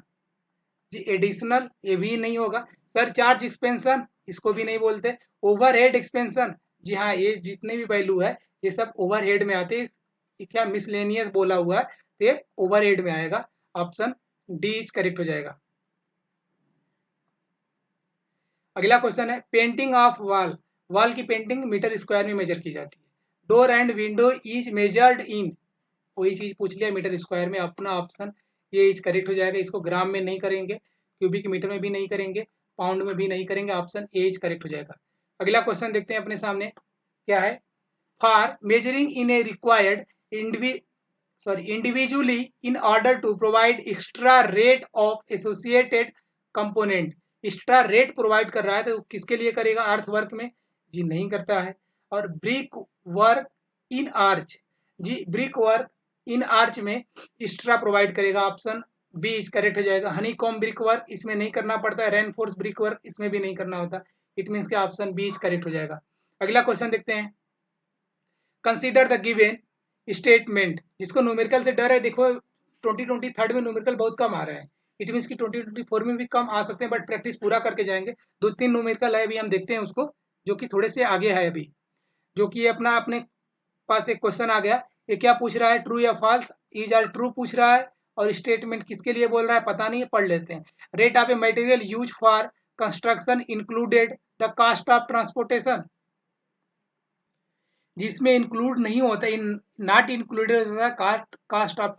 A: जी एडिशनल ये भी नहीं होगा। सरचार्ज एक्सपेंशन, इसको भी नहीं बोलते। ओवरहेड एक्सपेंशन, जी हाँ ये जितने भी वैल्यू है ये सब ओवरहेड में आते हैं। क्या मिसलेनियस बोला हुआ है तो ये ओवरहेड में आएगा। ऑप्शन डी इज करेक्ट हो जाएगा। अगला क्वेश्चन है, पेंटिंग ऑफ वॉल, वॉल की पेंटिंग मीटर स्क्वायर में मेजर की जाती है। Door and window is measured in, वही चीज पूछ लिया मीटर स्क्वायर में, अपना ऑप्शन ये इज करेक्ट हो जाएगा। इसको ग्राम में नहीं करेंगे, क्यूबिक मीटर में भी नहीं करेंगे, पाउंड में भी नहीं करेंगे, ऑप्शन ए इज करेक्ट हो जाएगा। अगला क्वेश्चन देखते हैं अपने सामने क्या है। For measuring in A required individually in order to provide extra rate of associated component, extra rate provide कर रहा है तो किसके लिए करेगा? अर्थ वर्क में, जी नहीं करता है। और ब्रिक वर्क इन आर्च, जी ब्रिक वर्क इन आर्च में एक्स्ट्रा प्रोवाइड करेगा, ऑप्शन बी इज करेक्ट हो जाएगा। हनी कॉम ब्रिक वर्क इसमें नहीं करना पड़ता है, रेनफोर्स ब्रिक वर्क इसमें भी नहीं करना होता, इट मीन्स के ऑप्शन बी इज करेक्ट हो जाएगा। अगला क्वेश्चन देखते हैं, कंसीडर द गिवन स्टेटमेंट, जिसको न्यूमेरिकल से डर है, देखो 2023 में न्यूमेरिकल बहुत कम आ रहे हैं, इट मीन्स कि 2024 में भी कम आ सकते हैं, बट प्रैक्टिस पूरा करके जाएंगे। 2-3 न्यूमेरिकल है अभी, हम देखते हैं उसको, जो कि थोड़े से आगे है अभी। जो कि अपना अपने पास एक क्वेश्चन आ गया, ये क्या पूछ रहा है? ट्रू या फॉल्स, इज आर ट्रू पूछ रहा है, और स्टेटमेंट किसके लिए बोल रहा है पता नहीं है, पढ़ लेते हैं। Rate of a material use for construction included the cost of transportation, जिसमें इंक्लूड नहीं होता, इन नॉट इंक्लूडेड होता है कास्ट कास्ट ऑफ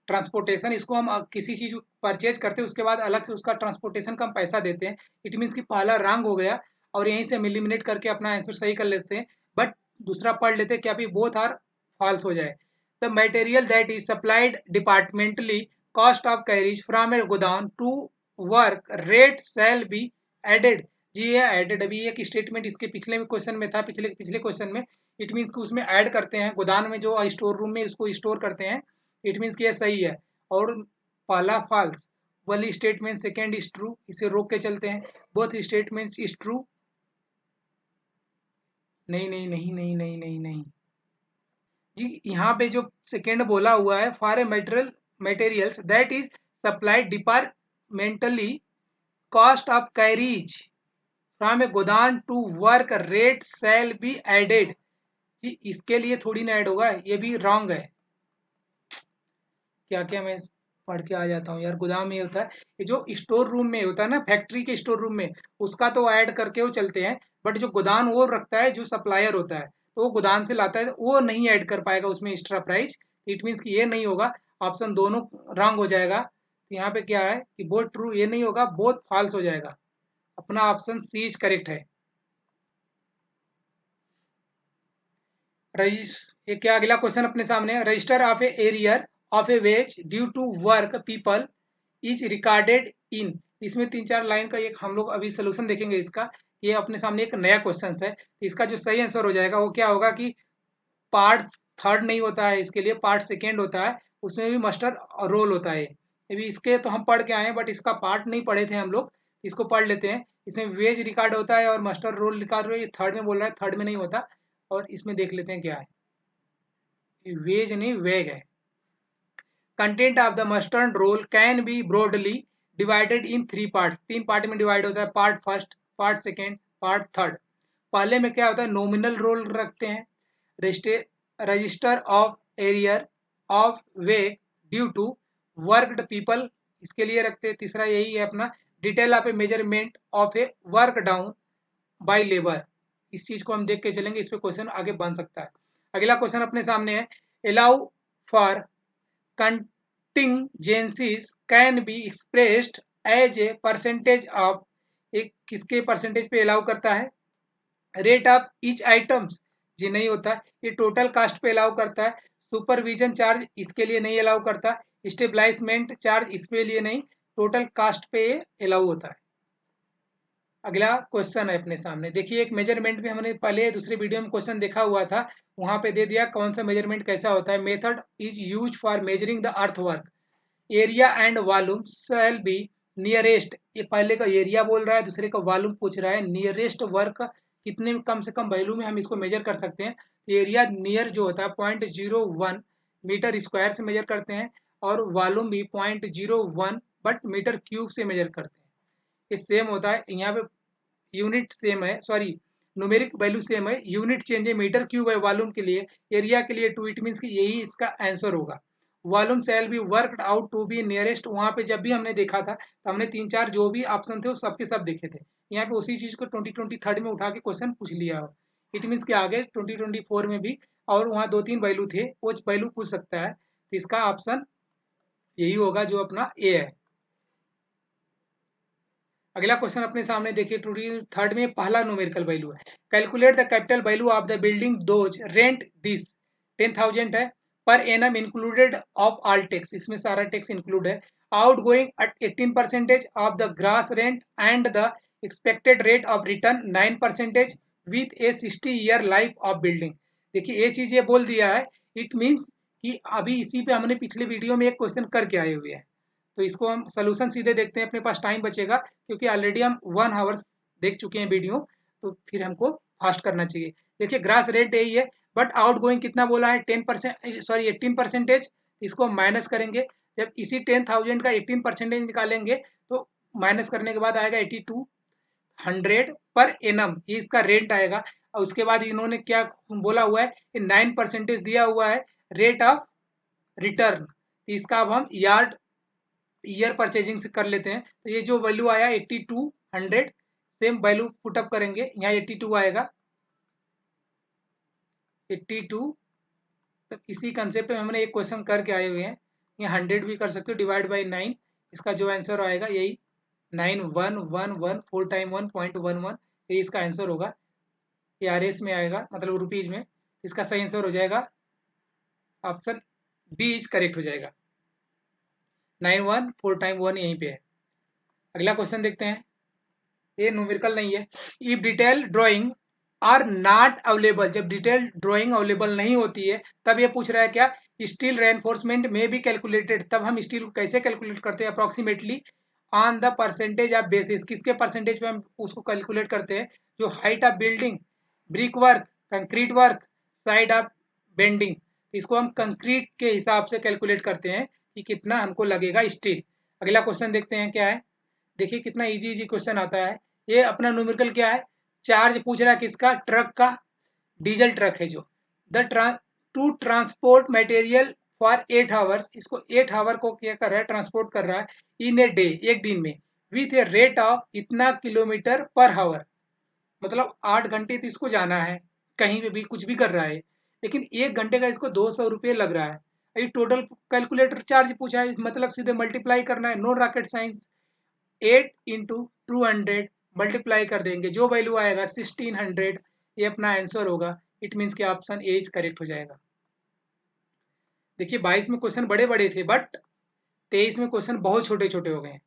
A: ट्रांसपोर्टेशन। इसको हम किसी चीज परचेज करते हैं उसके बाद अलग से उसका ट्रांसपोर्टेशन का हम पैसा देते हैं, इट मीन्स कि पहला रंग हो गया, और यहीं से हम एलिमिनेट करके अपना आंसर सही कर लेते हैं। बट दूसरा पढ़ लेते हैं कि अभी बोथ आर फॉल्स हो जाए। The material that is supplied departmentally cost of carriage from a गोदाम to work rate shall be added, जी ये एडेड, अभी एक स्टेटमेंट इसके पिछले क्वेश्चन में था, पिछले पिछले क्वेश्चन में, इट मीन्स कि उसमें ऐड करते हैं, गोदाम में जो स्टोर रूम में उसको स्टोर करते हैं, इट मीन्स कि ये सही है। और पहला फॉल्स, वाली स्टेटमेंट सेकेंड इज ट्रू, इसे रोक के चलते हैं। बोथ स्टेटमेंट्स इज ट्रू, नहीं नहीं नहीं नहीं नहीं नहीं नहीं जी, यहाँ पे जो सेकेंड बोला हुआ है, for a materials that is supplied departmentally cost of carriage from a गोदाम to work rate shall be added, जी इसके लिए थोड़ी ना ऐड होगा, ये भी रॉन्ग है। क्या क्या मैं पढ़ के आ जाता हूँ यार, गोदाम में होता है, ये जो स्टोर रूम में होता है ना, फैक्ट्री के स्टोर रूम में, उसका तो ऐड करके वो चलते हैं, बट जो गोदाम वो रखता है, जो सप्लायर होता है, तो वो गोदाम से लाता है, तो वो नहीं ऐड कर पाएगा उसमें एक्स्ट्रा प्राइस, इट मीन्स कि ये नहीं होगा, ऑप्शन दोनों रॉन्ग हो जाएगा। तो यहाँ पे क्या है कि बोथ ट्रू, ये नहीं होगा, बोथ फॉल्स हो जाएगा, अपना ऑप्शन सी इज करेक्ट है। ये क्या अगला क्वेश्चन अपने सामने है, register of a arrear of a wage due to work people is recorded in, इसमें 3-4 लाइन का एक हम लोग अभी सोल्यूशन देखेंगे इसका। ये अपने सामने एक नया क्वेश्चन है, इसका जो सही आंसर हो जाएगा वो क्या होगा कि पार्ट थर्ड नहीं होता है, इसके लिए पार्ट सेकेंड होता है, उसमें भी मास्टर रोल होता है। अभी इसके तो हम पढ़ के आए हैं, बट इसका पार्ट नहीं पढ़े थे हम लोग, इसको पढ़ लेते हैं। इसमें वेज रिकॉर्ड होता है और मास्टर रोल रिकॉर्ड, ये थर्ड में बोल रहा है, थर्ड में नहीं होता, और इसमें देख लेते हैं क्या है, वेज नहीं वेग है। Content of the muster roll can be broadly divided in 3 parts, 3 part में डिवाइड होता है, part first, part second, part third. पहले में क्या होता है, नॉमिनल रोल रखते हैं, register of arrear of wage due to worked people, इसके लिए रखते हैं। तीसरा यही है अपना, detail of a measurement of a work down by labour. इस चीज को हम देख के चलेंगे, इस पे क्वेश्चन आगे बन सकता है। अगला क्वेश्चन अपने सामने है, allow for contingencies can be expressed as a percentage of, एक किसके परसेंटेज पे अलाउ करता है, रेट ऑफ ईच आइटम्स, जी नहीं होता। ये टोटल कास्ट पे अलाउ करता है। सुपरविजन चार्ज इसके लिए नहीं अलाउ करता। स्टेबलाइजमेंट चार्ज इसके लिए नहीं, टोटल कास्ट पे अलाउ होता है। अगला क्वेश्चन है अपने सामने, देखिए एक मेजरमेंट में हमने पहले दूसरे वीडियो में क्वेश्चन देखा हुआ था, वहां पे दे दिया कौन सा मेजरमेंट कैसा होता है। Method is use for measuring the earth work area and volume shall be nearest, ये पहले का एरिया बोल रहा है, दूसरे का वॉल्यूम पूछ रहा है। नियरेस्ट वर्क कितने कम से कम वैल्यू में हम इसको मेजर कर सकते हैं। एरिया नियर जो होता है 0.01 मीटर स्क्वायर से मेजर करते हैं, और वॉल्यूम भी 0.01 बट मीटर क्यूब से मेजर करते हैं। ये सेम होता है, यहाँ पे यूनिट सेम है, सॉरी न्यूमेरिक वैल्यू सेम है, यूनिट चेंज है, मीटर क्यूब है वॉल्यूम के लिए, एरिया के लिए 2, इट मीन्स कि यही इसका आंसर होगा। Volume shall be worked out to be nearest, वहां पे जब भी हमने देखा था तो हमने 3-4 जो भी ऑप्शन थे वो सबके सब देखे थे। यहाँ पे उसी चीज को 2023 में उठा के क्वेश्चन पूछ लिया हो। इट मीन्स कि आगे 2024 में भी और वहाँ 2-3 वैल्यू थे, वो वैल्यू पूछ सकता है। तो इसका ऑप्शन यही होगा जो अपना ए है। अगला क्वेश्चन अपने सामने देखिए, 23 में पहला न्यूमेरिकल वैल्यू है, calculate the capital value of the building those rent this 10,000 है per annum included of all tax, इसमें सारा टैक्स इंक्लूड है, out going at 18% of the gross rent and the expected rate of return 9% with A 60 year life of building. देखिए ये चीज ये बोल दिया है, इट मीन्स कि अभी इसी पे हमने पिछले वीडियो में एक क्वेश्चन करके आए हुए हैं। तो इसको हम सोल्यूशन सीधे देखते हैं, अपने पास टाइम बचेगा क्योंकि ऑलरेडी हम 1 आवर्स देख चुके हैं वीडियो, तो फिर हमको फास्ट करना चाहिए। देखिए ग्रास रेट यही है, बट आउट गोइंग कितना बोला है 10%, सॉरी 18%, इसको माइनस करेंगे। जब इसी 10,000 का 18% निकालेंगे तो माइनस करने के बाद आएगा 8200 पर एनम, ये इसका रेंट आएगा। और उसके बाद इन्होंने क्या बोला हुआ है, 9% दिया हुआ है रेट ऑफ रिटर्न, इसका अब हम यार्ड ईयर परचेजिंग से कर लेते हैं। तो ये जो वैल्यू आया 8200, सेम वैल्यू पुटअप करेंगे, यहाँ 82 आएगा 82। तो इसी कंसेप्ट में हमने एक क्वेश्चन करके आए हुए हैं, यहाँ 100 भी कर सकते हो, डिवाइड बाई 9, इसका जो आंसर आएगा यही 9111, 4 टाइम 1.11, ये इसका आंसर होगा। ये RS में आएगा, मतलब रुपीज में, इसका सही आंसर हो जाएगा ऑप्शन बी इज करेक्ट हो जाएगा। 91 4 टाइम 1 यहीं पे है। अगला क्वेश्चन देखते हैं, ये न्यूमेरिकल नहीं है। If detail drawing are not available, जब डिटेल ड्राइंग अवेलेबल नहीं होती है तब ये पूछ रहा है क्या, स्टील रेनफोर्समेंट में भी कैलकुलेटेड, तब हम स्टील को कैसे कैलकुलेट करते हैं, approximately on the percentage of basis, किसके परसेंटेज पे हम उसको कैलकुलेट करते हैं, जो height of building, brick work, concrete work, side of bending, इसको हम कंक्रीट के हिसाब से कैलकुलेट करते हैं कि कितना हमको लगेगा स्टील। अगला क्वेश्चन देखते हैं क्या है, देखिए कितना इजी इजी क्वेश्चन आता है। ये अपना न्यूमेरिकल क्या है, चार्ज पूछ रहा है किसका, ट्रक का, डीजल ट्रक है जो, the two transport material for 8 hours, इसको 8 आवर को क्या कर रहा है, ट्रांसपोर्ट कर रहा है इन ए डे, एक दिन में, विथ ए रेट ऑफ इतना किलोमीटर पर आवर, मतलब 8 घंटे तो इसको जाना है, कहीं पे भी कुछ भी कर रहा है, लेकिन 1 घंटे का इसको 200 रुपये लग रहा है। ये टोटल कैलकुलेटर चार्ज पूछा है, मतलब सीधे मल्टीप्लाई करना है, no rocket science. 8 into 200 multiply कर देंगे, जो वैल्यू आएगा 1600, ये अपना आंसर होगा। इट मीन्स कि ऑप्शन ए इज करेक्ट हो जाएगा। देखिए 22 में क्वेश्चन बड़े बड़े थे, बट 23 में क्वेश्चन बहुत छोटे छोटे हो गए।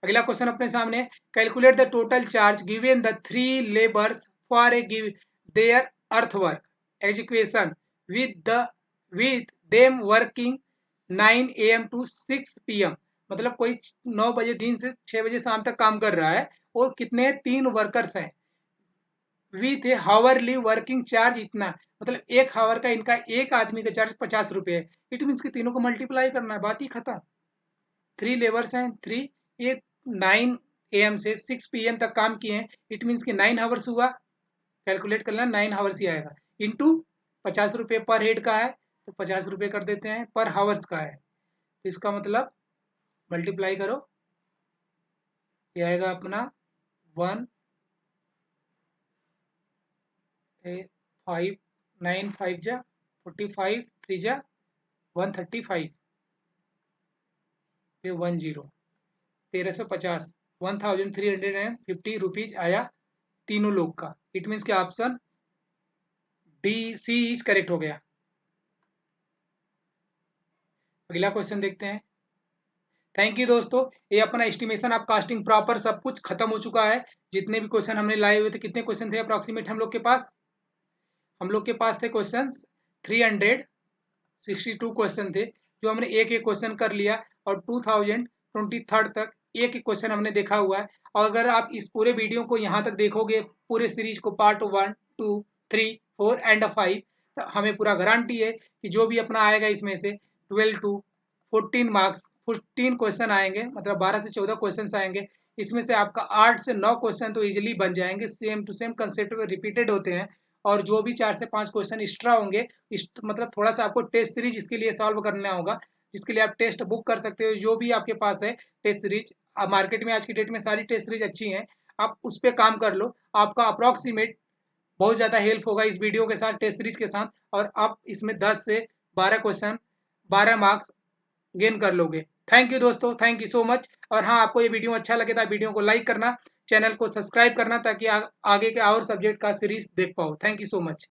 A: अगला क्वेश्चन अपने सामने, calculate the total charge given the 3 labours for a give their earthwork education with them working 9 AM to 6 PM, मतलब कोई 9 बजे दिन से 6 बजे शाम तक काम कर रहा है, और कितने 3 वर्कर्स हैं, with A hourly working charge इतना, मतलब 1 आवर का इनका एक आदमी का चार्ज 50 रुपये है। इट मीन्स कि तीनों को मल्टीप्लाई करना है, बात ही खत्म। 3 लेबर्स हैं, 3, ये 9 AM से 6 PM तक काम किए हैं, इट मीन्स कि 9 आवर्स हुआ, कैलकुलेट करना 9 आवर्स ही आएगा, इंटू 50 रुपये पर हेड का है, तो 50 रुपये कर देते हैं, पर हावर्स का है, तो इसका मतलब मल्टीप्लाई करो, ये आएगा अपना 1 5 9 5 जा 45 3 जा 135 फिर 10 1350 1350 रुपीज आया तीनों लोग का। इट मीन्स कि option D C is correct हो गया। अगला क्वेश्चन देखते हैं। थैंक यू दोस्तों, ये अपना एस्टिमेशन ऑफ कास्टिंग प्रॉपर सब कुछ खत्म हो चुका है। जितने भी क्वेश्चन हमने लाए हुए थे, कितने क्वेश्चन थे अप्रॉक्सीमेट हम लोग के पास? हम लोग के पास थे क्वेश्चन 362 क्वेश्चन थे, जो हमने एक एक क्वेश्चन कर लिया और 2023 तक एक एक क्वेश्चन हमने देखा हुआ है। और अगर आप इस पूरे वीडियो को यहाँ तक देखोगे, पूरे सीरीज को पार्ट 1 2 3 4 एंड 5, तो हमें पूरा गारंटी है कि जो भी अपना आएगा इसमें से 12 टू 14 मार्क्स 14 क्वेश्चन आएंगे, मतलब 12 से 14 क्वेश्चन आएंगे। इसमें से आपका 8 से 9 क्वेश्चन तो इजीली बन जाएंगे, सेम टू सेम कंसेप्ट में रिपीटेड होते हैं। और जो भी 4 से 5 क्वेश्चन एक्स्ट्रा होंगे, मतलब थोड़ा सा आपको टेस्ट सीरीज इसके लिए सॉल्व करना होगा, जिसके लिए आप टेस्ट बुक कर सकते हो। जो भी आपके पास है टेस्ट सीरीज, मार्केट में आज की डेट में सारी टेस्ट सीरीज अच्छी हैं, आप उस पर काम कर लो। आपका अप्रॉक्सीमेट बहुत ज़्यादा हेल्प होगा इस वीडियो के साथ, टेस्ट सीरीज के साथ, और आप इसमें 10 से 12 क्वेश्चन 12 मार्क्स गेन कर लोगे। थैंक यू दोस्तों, थैंक यू सो मच। और हाँ, आपको ये वीडियो अच्छा लगे तो वीडियो को लाइक करना, चैनल को सब्सक्राइब करना, ताकि आगे के और सब्जेक्ट का सीरीज देख पाओ। Thank you so much.